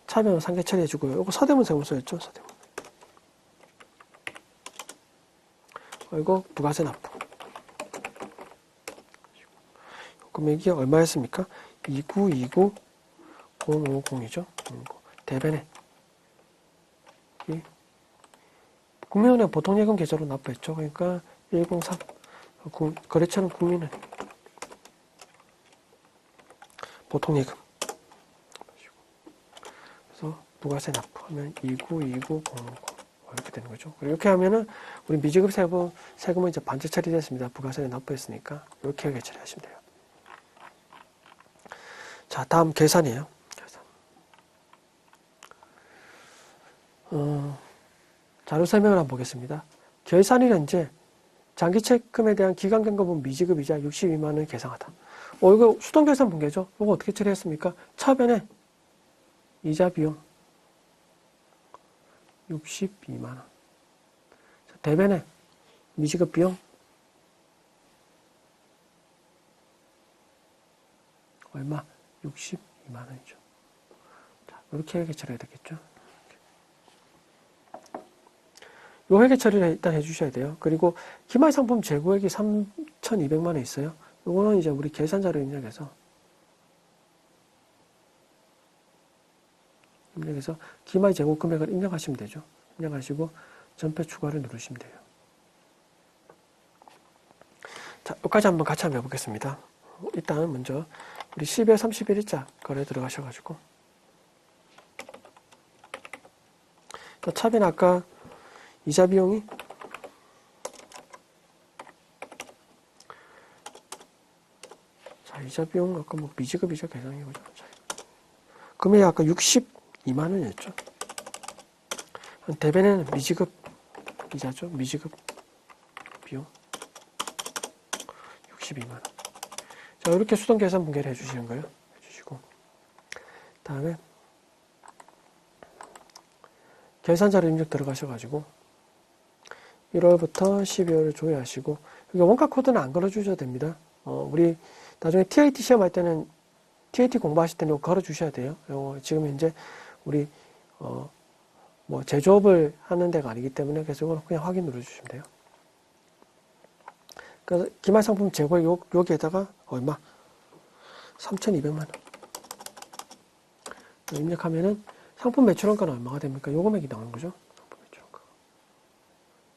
차변으로 상계 처리해 주고요. 요거 서대문 세무서였죠. 서대문. 그리고 부가세 납부. 금액이 얼마였습니까? 2929050이죠. 대변에 국민은행 보통예금 계좌로 납부했죠. 그러니까 103 거래처는 국민은행 보통예금. 그래서 부가세 납부하면 2929050 이렇게 되는 거죠. 이렇게 하면은 우리 미지급 세금은 이제 반제 처리됐습니다. 부가세에 납부했으니까 이렇게 회계 처리하시면 돼요. 자, 다음 계산이에요. 계산. 자료 설명을 한번 보겠습니다. 결산일은 이제 장기채금에 대한 기간경과분 미지급이자 62만원을 계상하다. 이거 수동결산 분계죠. 이거 어떻게 처리했습니까? 차변에 이자 비용 62만원. 대변에 미지급 비용 얼마? 62만원이죠. 자, 이렇게 회계 처리해야 되겠죠. 요 회계 처리를 일단 해주셔야 돼요. 그리고 기말상품 재고액이 3,200만원 있어요. 요거는 이제 우리 계산자료 입력해서 기말 재고 금액을 입력하시면 되죠. 입력하시고 전표 추가를 누르시면 돼요. 자, 여기까지 한번 같이 한번 해보겠습니다. 일단 먼저 우리 12월 31일자 거래 들어가셔가지고 차변 아까 이자 비용이 자, 이자 비용 아까 뭐 미지급 이자 계산해보자. 금액이 아까 62만 원이었죠. 대변에는 미지급 이자죠. 미지급 비용 62만 원. 자, 이렇게 수동 계산 분개를 해주시는 거예요. 해주시고 다음에 계산자료 입력 들어가셔가지고 1월부터 12월을 조회하시고 여기 원가 코드는 안 걸어주셔도 됩니다. 우리 나중에 TAT 시험할 때는 TAT 공부하실 때는 이거 걸어주셔야 돼요. 지금 현재 우리 뭐 제조업을 하는 데가 아니기 때문에 그래서 이거는 그냥 확인 눌러주시면 돼요. 그래서 기말 상품 재고액 여기에다가 얼마? 3,200만 원. 입력하면은 상품 매출원가는 얼마가 됩니까? 요 금액이 나오는 거죠. 상품 매출원가.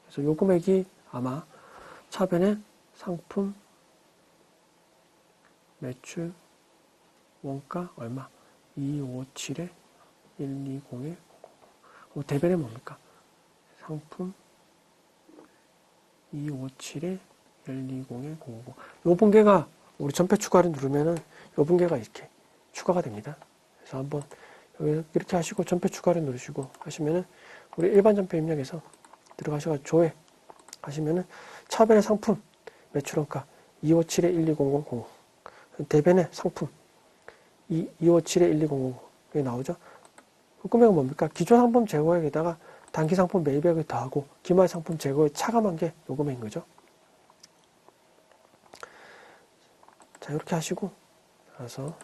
그래서 요 금액이 아마 차변에 상품 매출 원가 얼마? 257에 120에 대변에 뭡니까? 상품 257에 120에 050. 요 분계가 우리 전패 추가를 누르면은 요 분계가 이렇게 추가가 됩니다. 그래서 한번 여기 이렇게 하시고 전패 추가를 누르시고 하시면은 우리 일반 전패 입력해서 들어가셔서 조회 하시면은 차변의 상품 매출원가 257에 12000 대변의 상품 257에 12000 이게 나오죠. 그 금액은 뭡니까? 기존 상품 재고액에다가 단기 상품 매입액을 더하고 기말 상품 재고액 차감한 게 요 금액인 거죠. 자, 이렇게 하시고 나서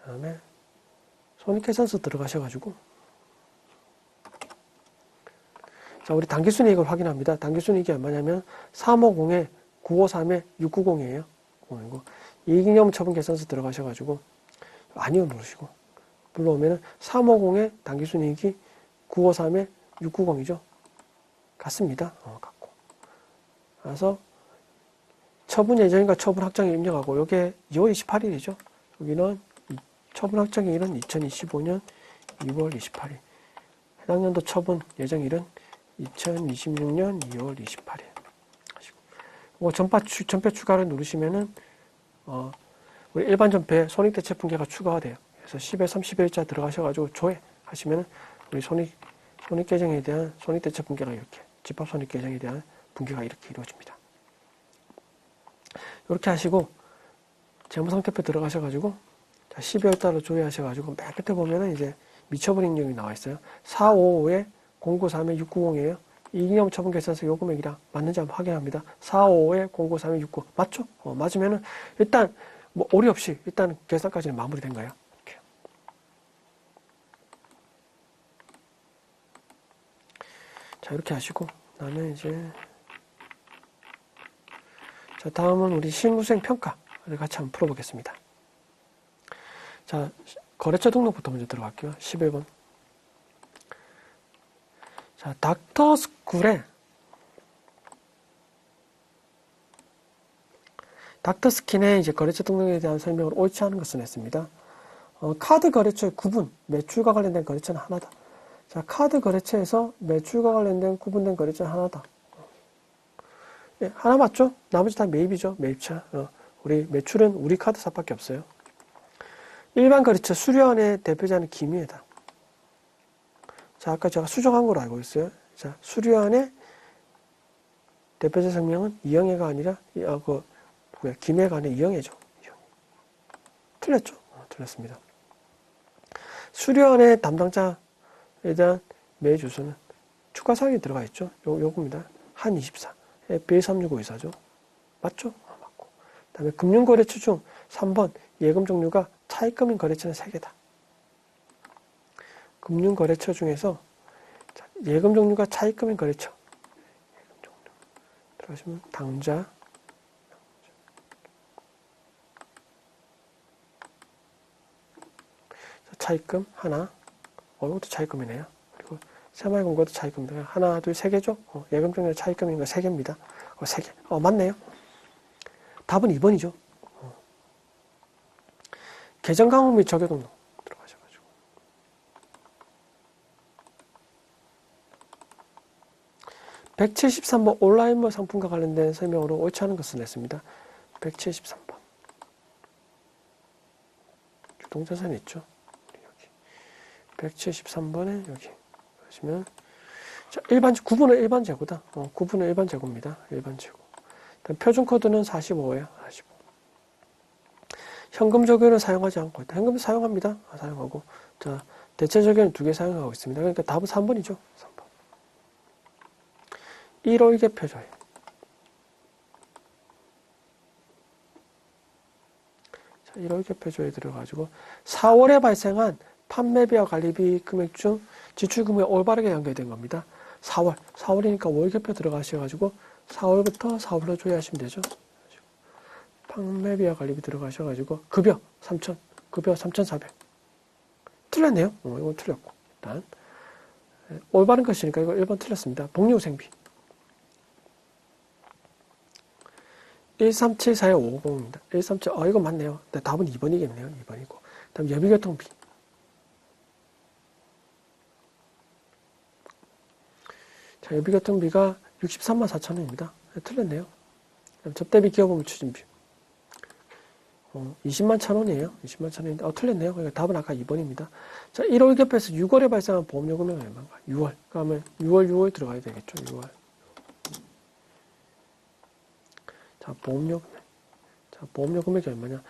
그다음에 손익계산서 들어가셔가지고 자, 우리 당기순이익을 확인합니다. 당기순이익이 얼마냐면 350에 953에 690이에요. 이익잉여 처분계산서 들어가셔가지고 아니요 누르시고 불러오면은 350에 당기순이익이 953에 690이죠. 같습니다. 같고. 그래서 처분 예정일과 처분 확정일 입력하고 요게 2월 28일이죠. 여기는 처분 확정일은 2025년 2월 28일. 해당 연도 처분 예정일은 2026년 2월 28일. 전패 추가를 누르시면은 우리 일반 전패 손익대체 분계가 추가가 돼요. 그래서 10에 30일자 들어가셔가지고 조회 하시면은 우리 손익계정에 대한 손익대체 분계가 이렇게 집합손익계정에 대한 분계가 이렇게 이루어집니다. 이렇게 하시고 재무상태표 들어가셔가지고 12월 달로 조회하셔가지고 맨 끝에 보면은 이제 미처분 익령이 나와 있어요. 455에 093에 690이에요. 이익잉여 처분계산서 요 금액이랑 맞는지 한번 확인합니다. 455에 093에 69 맞죠? 맞으면은 일단 뭐 오류 없이 일단 계산까지는 마무리된 거예요. 이렇게. 자, 이렇게 하시고 그다음에 이제 자, 다음은 우리 실무수행 평가를 같이 한번 풀어보겠습니다. 자, 거래처 등록부터 먼저 들어갈게요. 11번. 자, 닥터스킨의 이제 거래처 등록에 대한 설명을 옳지 않은 것을 냈습니다. 카드 거래처의 구분, 매출과 관련된 거래처는 하나다. 자, 카드 거래처에서 매출과 관련된 구분된 거래처는 하나다. 예, 하나 맞죠? 나머지 다 매입이죠. 매입차. 우리 매출은 우리 카드사밖에 없어요. 일반 거래처 수료안의 대표자는 김희애다. 자, 아까 제가 수정한 걸로 알고 있어요. 자, 수료안의 대표자 성명은 이영애가 아니라 김혜가 아니라 이영애죠. 틀렸죠? 틀렸습니다. 수료안의 담당자에 대한 매입 주소는 추가사항이 들어가 있죠. 요겁니다. 한24 B365 의사죠. 맞죠? 맞고. 그 다음에 금융거래처 중 3번 예금 종류가 차입금인 거래처는 3개다. 금융거래처 중에서 예금 종류가 차입금인 거래처. 예금 종류. 들어가시면 당자. 차입금 하나. 이것도 차입금이네요. 그리고 새마을금고도 차입금입니다. 하나, 둘, 3개죠? 예금 종류의 차입금인 거 3개입니다. 3개. 맞네요. 답은 2번이죠. 계정 강호 및 적용 등록 들어가셔가지고. 173번 온라인몰 상품과 관련된 설명으로 옳지 않은 것을 냈습니다. 173번. 유동자산이 있죠. 여기. 173번에 여기. 보시면 자, 구분은 일반 재고다. 구분은 일반 재고입니다. 일반 재고. 표준 코드는 45예요. 45. 현금 적용은 사용하지 않고 있다. 현금 사용합니다. 사용하고. 자, 대체 적용은 2개 사용하고 있습니다. 그러니까 답은 3번이죠. 3번. 1월 계표조회. 자, 1월 계표조회에 들어가지고 4월에 발생한 판매비와 관리비 금액 중 지출 금액이 올바르게 연결된 겁니다. 4월이니까 월 계표 들어가셔가지고 4월부터 4월로 조회하시면 되죠. 판매비와 관리비 들어가셔가지고 급여 3,000, 급여 3,400. 틀렸네요. 이건 틀렸고. 일단 올바른 것이니까 이거 1번 틀렸습니다. 복리후생비 1374550입니다. 137, 이거 맞네요. 답은 2번이겠네요. 2번이고. 다음 예비교통비. 자, 예비교통비가 63만 4천원입니다. 틀렸네요. 접대비 기업업무 추진비. 20만 1,000원이에요. 20만 1,000원인데, 틀렸네요. 그러니까 답은 아까 2번입니다. 자, 1월 겹해서 6월에 발생한 보험료 금액은 얼마인가? 6월. 그러면 6월 들어가야 되겠죠. 6월. 자, 보험료 금액. 자, 보험료 금액이 얼마냐?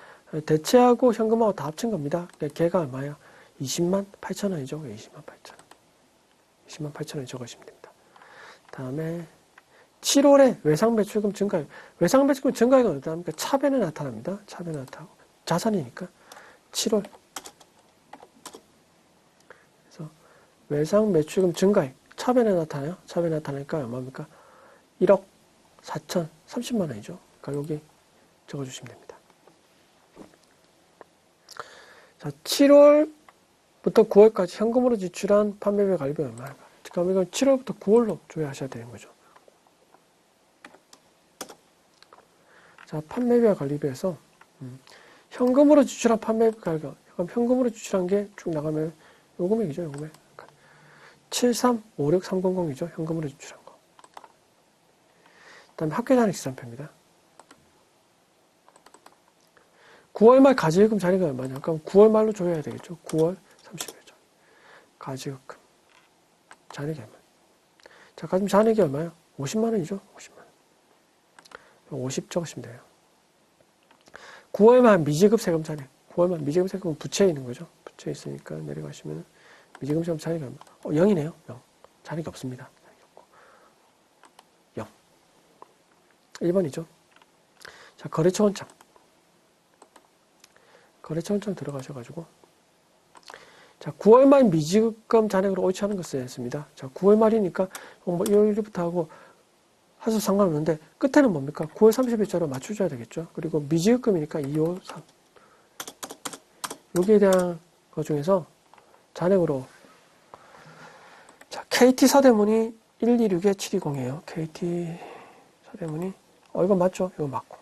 대체하고 현금하고 다 합친 겁니다. 그러니까 걔가 얼마야? 20만 8천원이죠. 20만 8천원. 20만 8천원 적으시면 됩니다. 다음에 7월에 외상매출금 증가액. 외상매출금 증가액은 어떠합니까? 차변에 나타납니다. 차변에 나타나고. 자산이니까. 7월. 그래서 외상매출금 증가액. 차변에 나타나요. 차변에 나타나니까 얼마입니까? 1억 4천 30만 원이죠. 그러니까 여기 적어주시면 됩니다. 자, 7월부터 9월까지 현금으로 지출한 판매비 관리비 얼마인가? 그럼 이건 7월부터 9월로 조회하셔야 되는 거죠. 자, 판매비와 관리비에서 현금으로 지출한 판매비 관리비, 그럼 현금으로 지출한 게 쭉 나가면 요 금액이죠. 요 금액. 7356300이죠. 현금으로 지출한 거. 그 다음에 학교단위 지산표입니다. 9월 말 가지금 잔액이 얼마냐? 그럼 9월 말로 조회해야 되겠죠. 9월 30일죠. 가지금 잔액이 얼마야? 자, 가지금 잔액이 얼마야? 50만 원이죠. 50만 원. 50 적으시면 돼요. 9월 말 미지급 세금 잔액. 9월 말 미지급 세금은 부채에 있는 거죠. 부채에 있으니까 내려가시면 미지급 세금 잔액이 얼마? 0이네요. 0. 잔액이 없습니다. 잔액이 없고. 0. 1번이죠. 자, 거래처 원점. 거래처 원점 들어가셔가지고. 자, 9월 말 미지급 잔액으로 옳지 않은 것을 했습니다. 자, 9월 말이니까 뭐 1월 1일부터 하고 하셔도 상관없는데 끝에는 뭡니까? 9월 30일자로 맞춰줘야 되겠죠. 그리고 미지급금이니까 2, 5, 3 여기에 대한 것 중에서 잔액으로 자, KT 서대문이 126-720이에요. KT 서대문이 이거 맞죠? 이거 맞고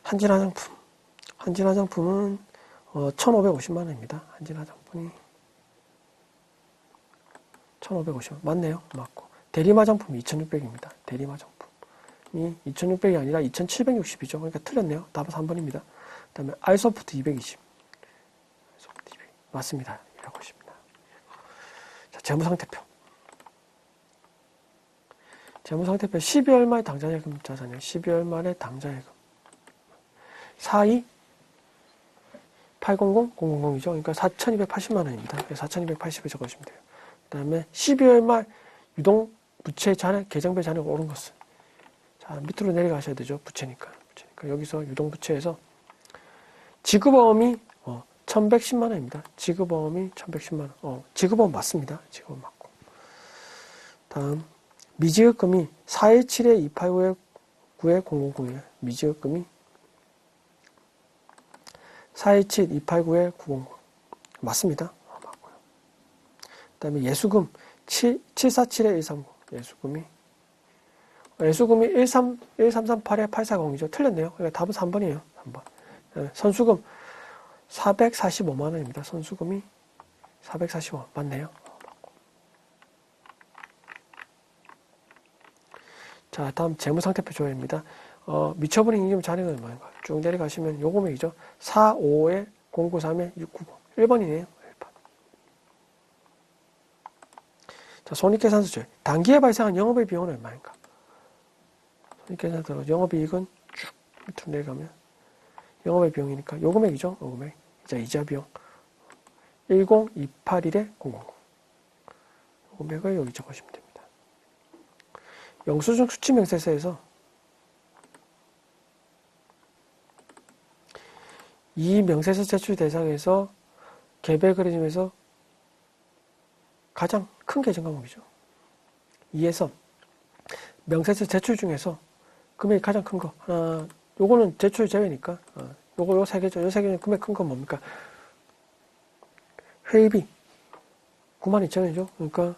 한진화장품 한진화장품은 1,550만 원입니다. 한진화장품이 1,550만 맞네요. 맞고 대리마장품이 2,600입니다. 대리마장품이 2,600이 아니라 2,760이죠. 그러니까 틀렸네요. 답은 3번입니다. 그 다음에 알소프트 220. 알소프트 200. 맞습니다. 이라고 하십니다. 자, 재무상태표. 재무상태표 12월 말 당좌예금 자산이에요. 12월 말에 당좌예금. 42 800 000이죠. 그러니까 4,280만 원입니다. 4,280을 적으시면 돼요. 그 다음에 12월 말 유동 부채 잔액, 계정별 잔액 오른 것은. 자, 밑으로 내려가셔야 되죠. 부채니까. 여기서 유동부채에서 지급어음이 1,110만 원입니다. 지급어음이 1,110만 원. 지급어음 맞습니다. 지급어음 맞고. 다음, 미지급금이 417-289-9001. 미지급금이 417-289-900. 맞습니다. 맞고요. 그 다음에 예수금 747-130. 예수금이 13338-840이죠. 틀렸네요. 그러니까 답은 3번이에요. 3번. 선수금 445만 원입니다. 선수금이 445. 맞네요. 자, 다음 재무상태표 조회입니다. 미처분인 임금 잔액은 얼마인가? 쭉 내려가시면 요 금액이죠. 45에 093에 690. 1번이네요. 1번. 자, 손익계산서 조회. 단기에 발생한 영업의 비용은 얼마인가? 손익계산서 영업이익은 쭉 밑으로 내려가면 영업의 비용이니까 요 금액이죠. 요 금액. 이자 비용. 10281에 000. 요 금액을 여기 적으시면 됩니다. 영수증 수취명세서에서 이 명세서 제출 대상에서 계획을 해주면서 가장 큰 계정 과목이죠. 이에서 명세서 제출 중에서 금액이 가장 큰 거 하나, 요거는 제출 제외니까 요 세 개죠. 요 세 개는 금액 큰 건 뭡니까? 회의비 92,000원이죠. 그러니까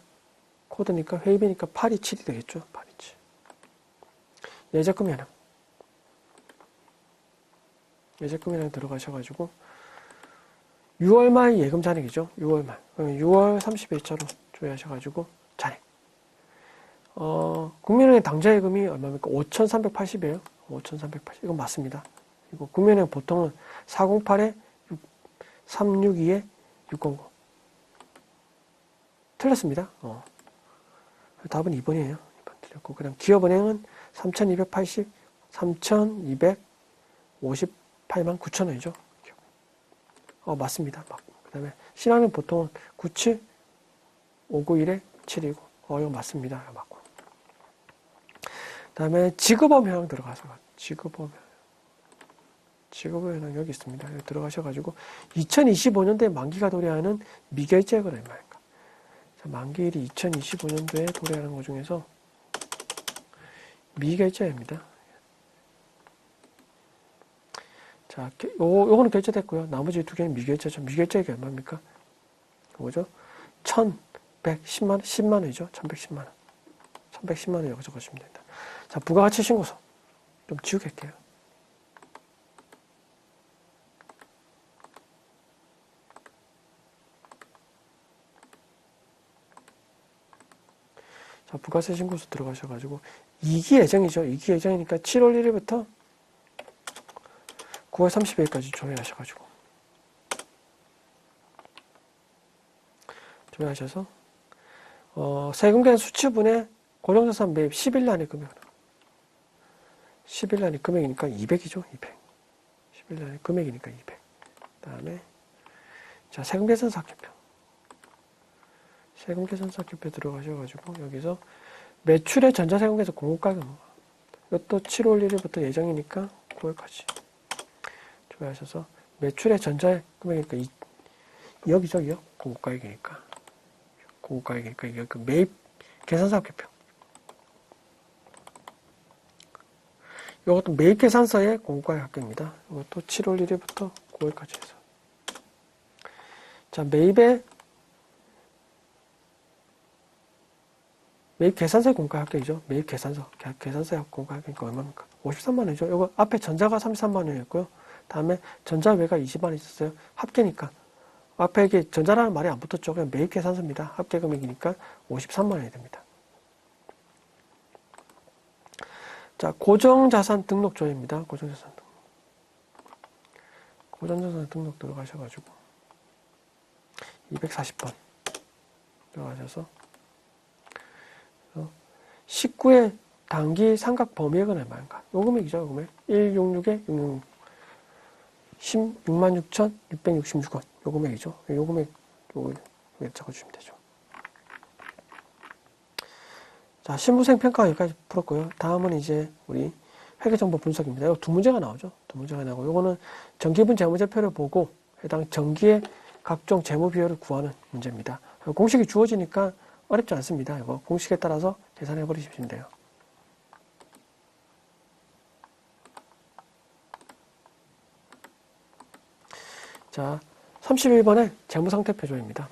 코드니까 회의비니까 827이 되겠죠. 827. 예적금 현황. 예적금 현황 들어가셔가지고 6월 말 예금 잔액이죠. 6월 말. 6월 30일차로 조회하셔가지고 잔액. 국민은행 당좌 예금이 얼마입니까? 5,380이에요. 5,380. 이건 맞습니다. 그리고 국민은행 보통은 408에 362에 600. 틀렸습니다. 답은 2번이에요. 2번 틀렸고. 그 다음 기업은행은 3,280, 3,258만 9천원이죠. 맞습니다. 맞고. 그 다음에 신한은 보통 97, 591에 729. 이거 맞습니다. 이거 맞고. 그 다음에 지급업 현황 들어가서 지급업 현황 여기 있습니다. 여기 들어가셔가지고 2025년도에 만기가 도래하는 미결제액은 얼마인가? 자, 만기일이 2025년도에 도래하는 것 중에서 미결제입니다. 자, 요거는 결제됐고요. 나머지 두 개는 미결제죠. 미결제액이 얼마입니까? 뭐죠? 1,110만, 10만원이죠. 1,110만원. 1,110만원 여기 적으시면 됩니다. 자, 부가가치 신고서. 좀 지우겠게요. 자, 부가세 신고서 들어가셔가지고 2기 예정이죠. 2기 예정이니까 7월 1일부터 9월 30일까지 조회하셔가지고 조회하셔서 세금계산 수취분의 고정자산 매입 10일 안의 금액 10일 안의 금액이니까 200이죠. 200 10일 안의 금액이니까 200. 그 다음에 자, 세금계산서 학교표 세금계산서 학교표 들어가셔가지고 여기서 매출의 전자세금계산 공고가격 이것도 7월 1일부터 예정이니까 9월까지 조회하셔서 매출의 전자 금액이니까 여기저기요. 공고가격이니까 이게 그 매입 계산서 학교표 이것도 매입 계산서의 공고가격 합격입니다. 이것도 7월 1일부터 9월까지 해서 자, 매입 계산서의 공고가격 합격이죠. 매입 계산서의 공고가격 합격이니까 얼마입니까? 53만원이죠. 이거 앞에 전자가 33만원이었고요. 다음에 전자 외가 20만원 있었어요. 합계니까 앞에 이게 전자라는 말이 안 붙었죠. 그냥 매입 계산서입니다. 합계 금액이니까 53만원이 됩니다. 자, 고정자산 등록 조회입니다. 고정자산 등록 들어가셔가지고 240번 들어가셔서 19의 단기 상각 범위액은 얼마인가? 요 금액이죠. 요 금액 166에 666 16,666원 요 금액이죠. 요 금액 적어주시면 되죠. 자, 신부생 평가 여기까지 풀었고요. 다음은 이제 우리 회계정보 분석입니다. 요 두 문제가 나오죠. 두 문제가 나오고 요거는 정기분 재무제표를 보고 해당 정기의 각종 재무 비율을 구하는 문제입니다. 공식이 주어지니까 어렵지 않습니다. 이거 공식에 따라서 계산해 버리시면 돼요. 자, 31번에 재무상태표조입니다.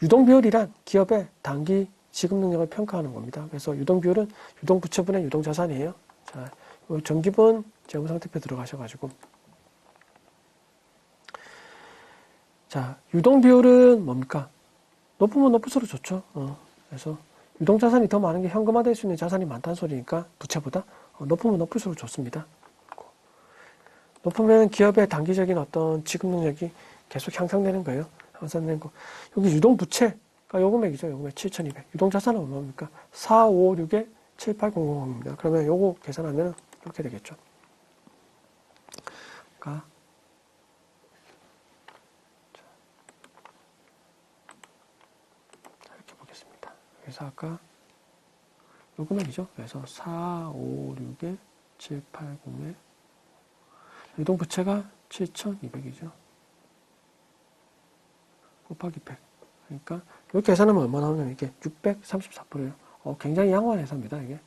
유동비율이란 기업의 단기 지급 능력을 평가하는 겁니다. 그래서 유동비율은 유동부채분의 유동자산이에요. 자, 정기분 재무상태표 들어가셔가지고 자, 유동비율은 뭡니까? 높으면 높을수록 좋죠. 그래서 유동자산이 더 많은 게 현금화될 수 있는 자산이 많다는 소리니까 부채보다 높으면 높을수록 좋습니다. 높으면 기업의 단기적인 어떤 지급 능력이 계속 향상되는 거예요. 향상되는 거. 여기 유동부채가 요 금액이죠. 요 금액 7,200. 유동자산은 얼마입니까? 456에 7800입니다. 그러면 요거 계산하면 이렇게 되겠죠. 그러니까 이렇게 보겠습니다. 그래서 아까 요 금액이죠. 그래서 456에 780에 유동부채가 7,200이죠. 곱하기 100. 그러니까 이렇게 계산하면 얼마 나오냐면 이게 634%예요. 굉장히 양호한 회사입니다. 이게.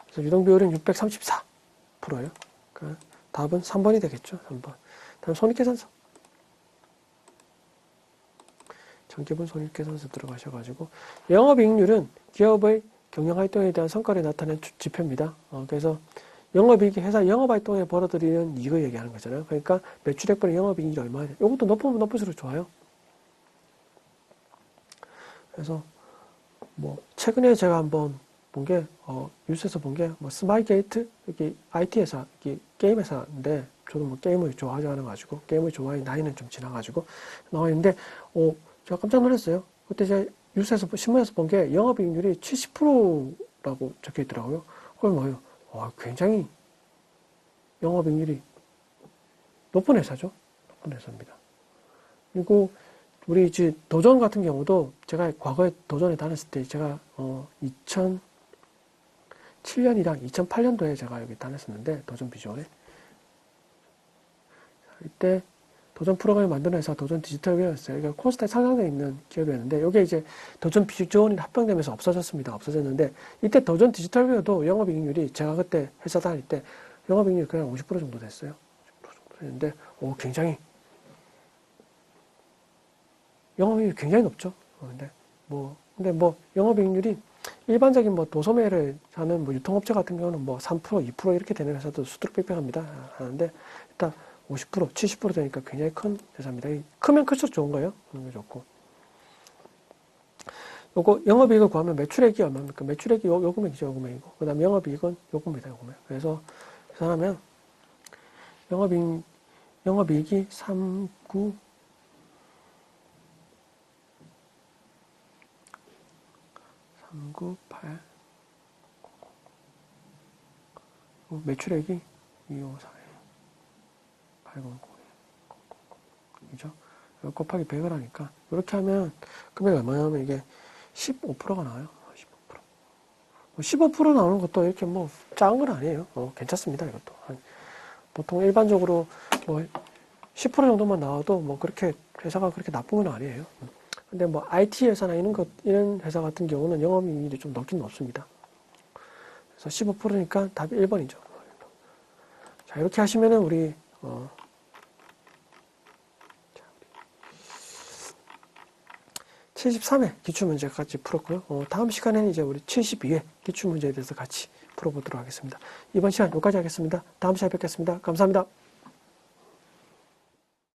그래서 유동비율은 634%예요. 그러니까 답은 3번이 되겠죠. 3번. 다음 손익계산서. 정기분 손익계산서 들어가셔가지고 영업이익률은 기업의 경영활동에 대한 성과를 나타낸 지표입니다. 그래서 영업이익이 회사 영업활동에 벌어들이는 이익을 얘기하는 거잖아요. 그러니까 매출액분의 영업이익이 얼마냐. 이것도 높으면 높을수록 좋아요. 그래서 뭐 최근에 제가 한번 본 게 뉴스에서 본 게 뭐 스마일게이트 여기 IT 회사, 여기 게임 회사인데 저도 뭐 게임을 좋아하지 않아 가지고 게임을 좋아해 나이는 좀 지나 가지고 나와 있는데 제가 깜짝 놀랐어요. 그때 제가 뉴스에서 신문에서 본 게 영업이익률이 70%라고 적혀 있더라고요. 그럼 뭐예요? 굉장히 영업이익률이 높은 회사죠. 높은 회사입니다. 그리고 우리 이제 도전 같은 경우도 제가 과거에 도전에 다녔을 때 제가 2007년이랑 2008년도에 제가 여기 다녔었는데 도전 비주얼에 이때 도전 프로그램을 만드는 회사 도전 디지털웨어였어요. 그러니까 코스닥에 상장되어 있는 기업이었는데 이게 이제 도전 비주얼이 합병되면서 없어졌습니다. 없어졌는데 이때 도전 디지털웨어도 영업이익률이 제가 그때 회사 다닐 때 영업이익률이 그냥 50% 정도 됐어요. 50% 정도 됐는데 굉장히 영업이익률이 굉장히 높죠. 근데 뭐 영업이익률이 일반적인 뭐 도소매를 하는 뭐 유통업체 같은 경우는 뭐 3%, 2% 이렇게 되는 회사도 수두룩빽빽합니다. 하는데 일단 50%, 70% 되니까 굉장히 큰 회사입니다. 크면 클수록 좋은 거예요. 그런 게 좋고. 요거 영업이익을 구하면 매출액이 얼마입니까? 매출액이 요 금액이죠. 요 금액이고. 그 다음에 영업이익은 요 금액이다. 요 금액. 그래서 계산하면 영업이익이 398 매출액이 254 800 이죠. 곱하기 100을 하니까 이렇게 하면 금액이 얼마냐면 이게 15%가 나와요. 15%. 15% 나오는 것도 이렇게 뭐 작은 건 아니에요. 괜찮습니다. 이것도 보통 일반적으로 뭐 10% 정도만 나와도 뭐 그렇게 회사가 그렇게 나쁜 건 아니에요. 근데 뭐 IT 회사나 이런 회사 같은 경우는 영업이익률이 좀 높긴 높습니다. 그래서 15%니까 답이 1번이죠. 자, 이렇게 하시면은 우리 73회 기출문제 같이 풀었고요. 다음 시간에는 이제 우리 72회 기출문제에 대해서 같이 풀어보도록 하겠습니다. 이번 시간 여기까지 하겠습니다. 다음 시간에 뵙겠습니다. 감사합니다.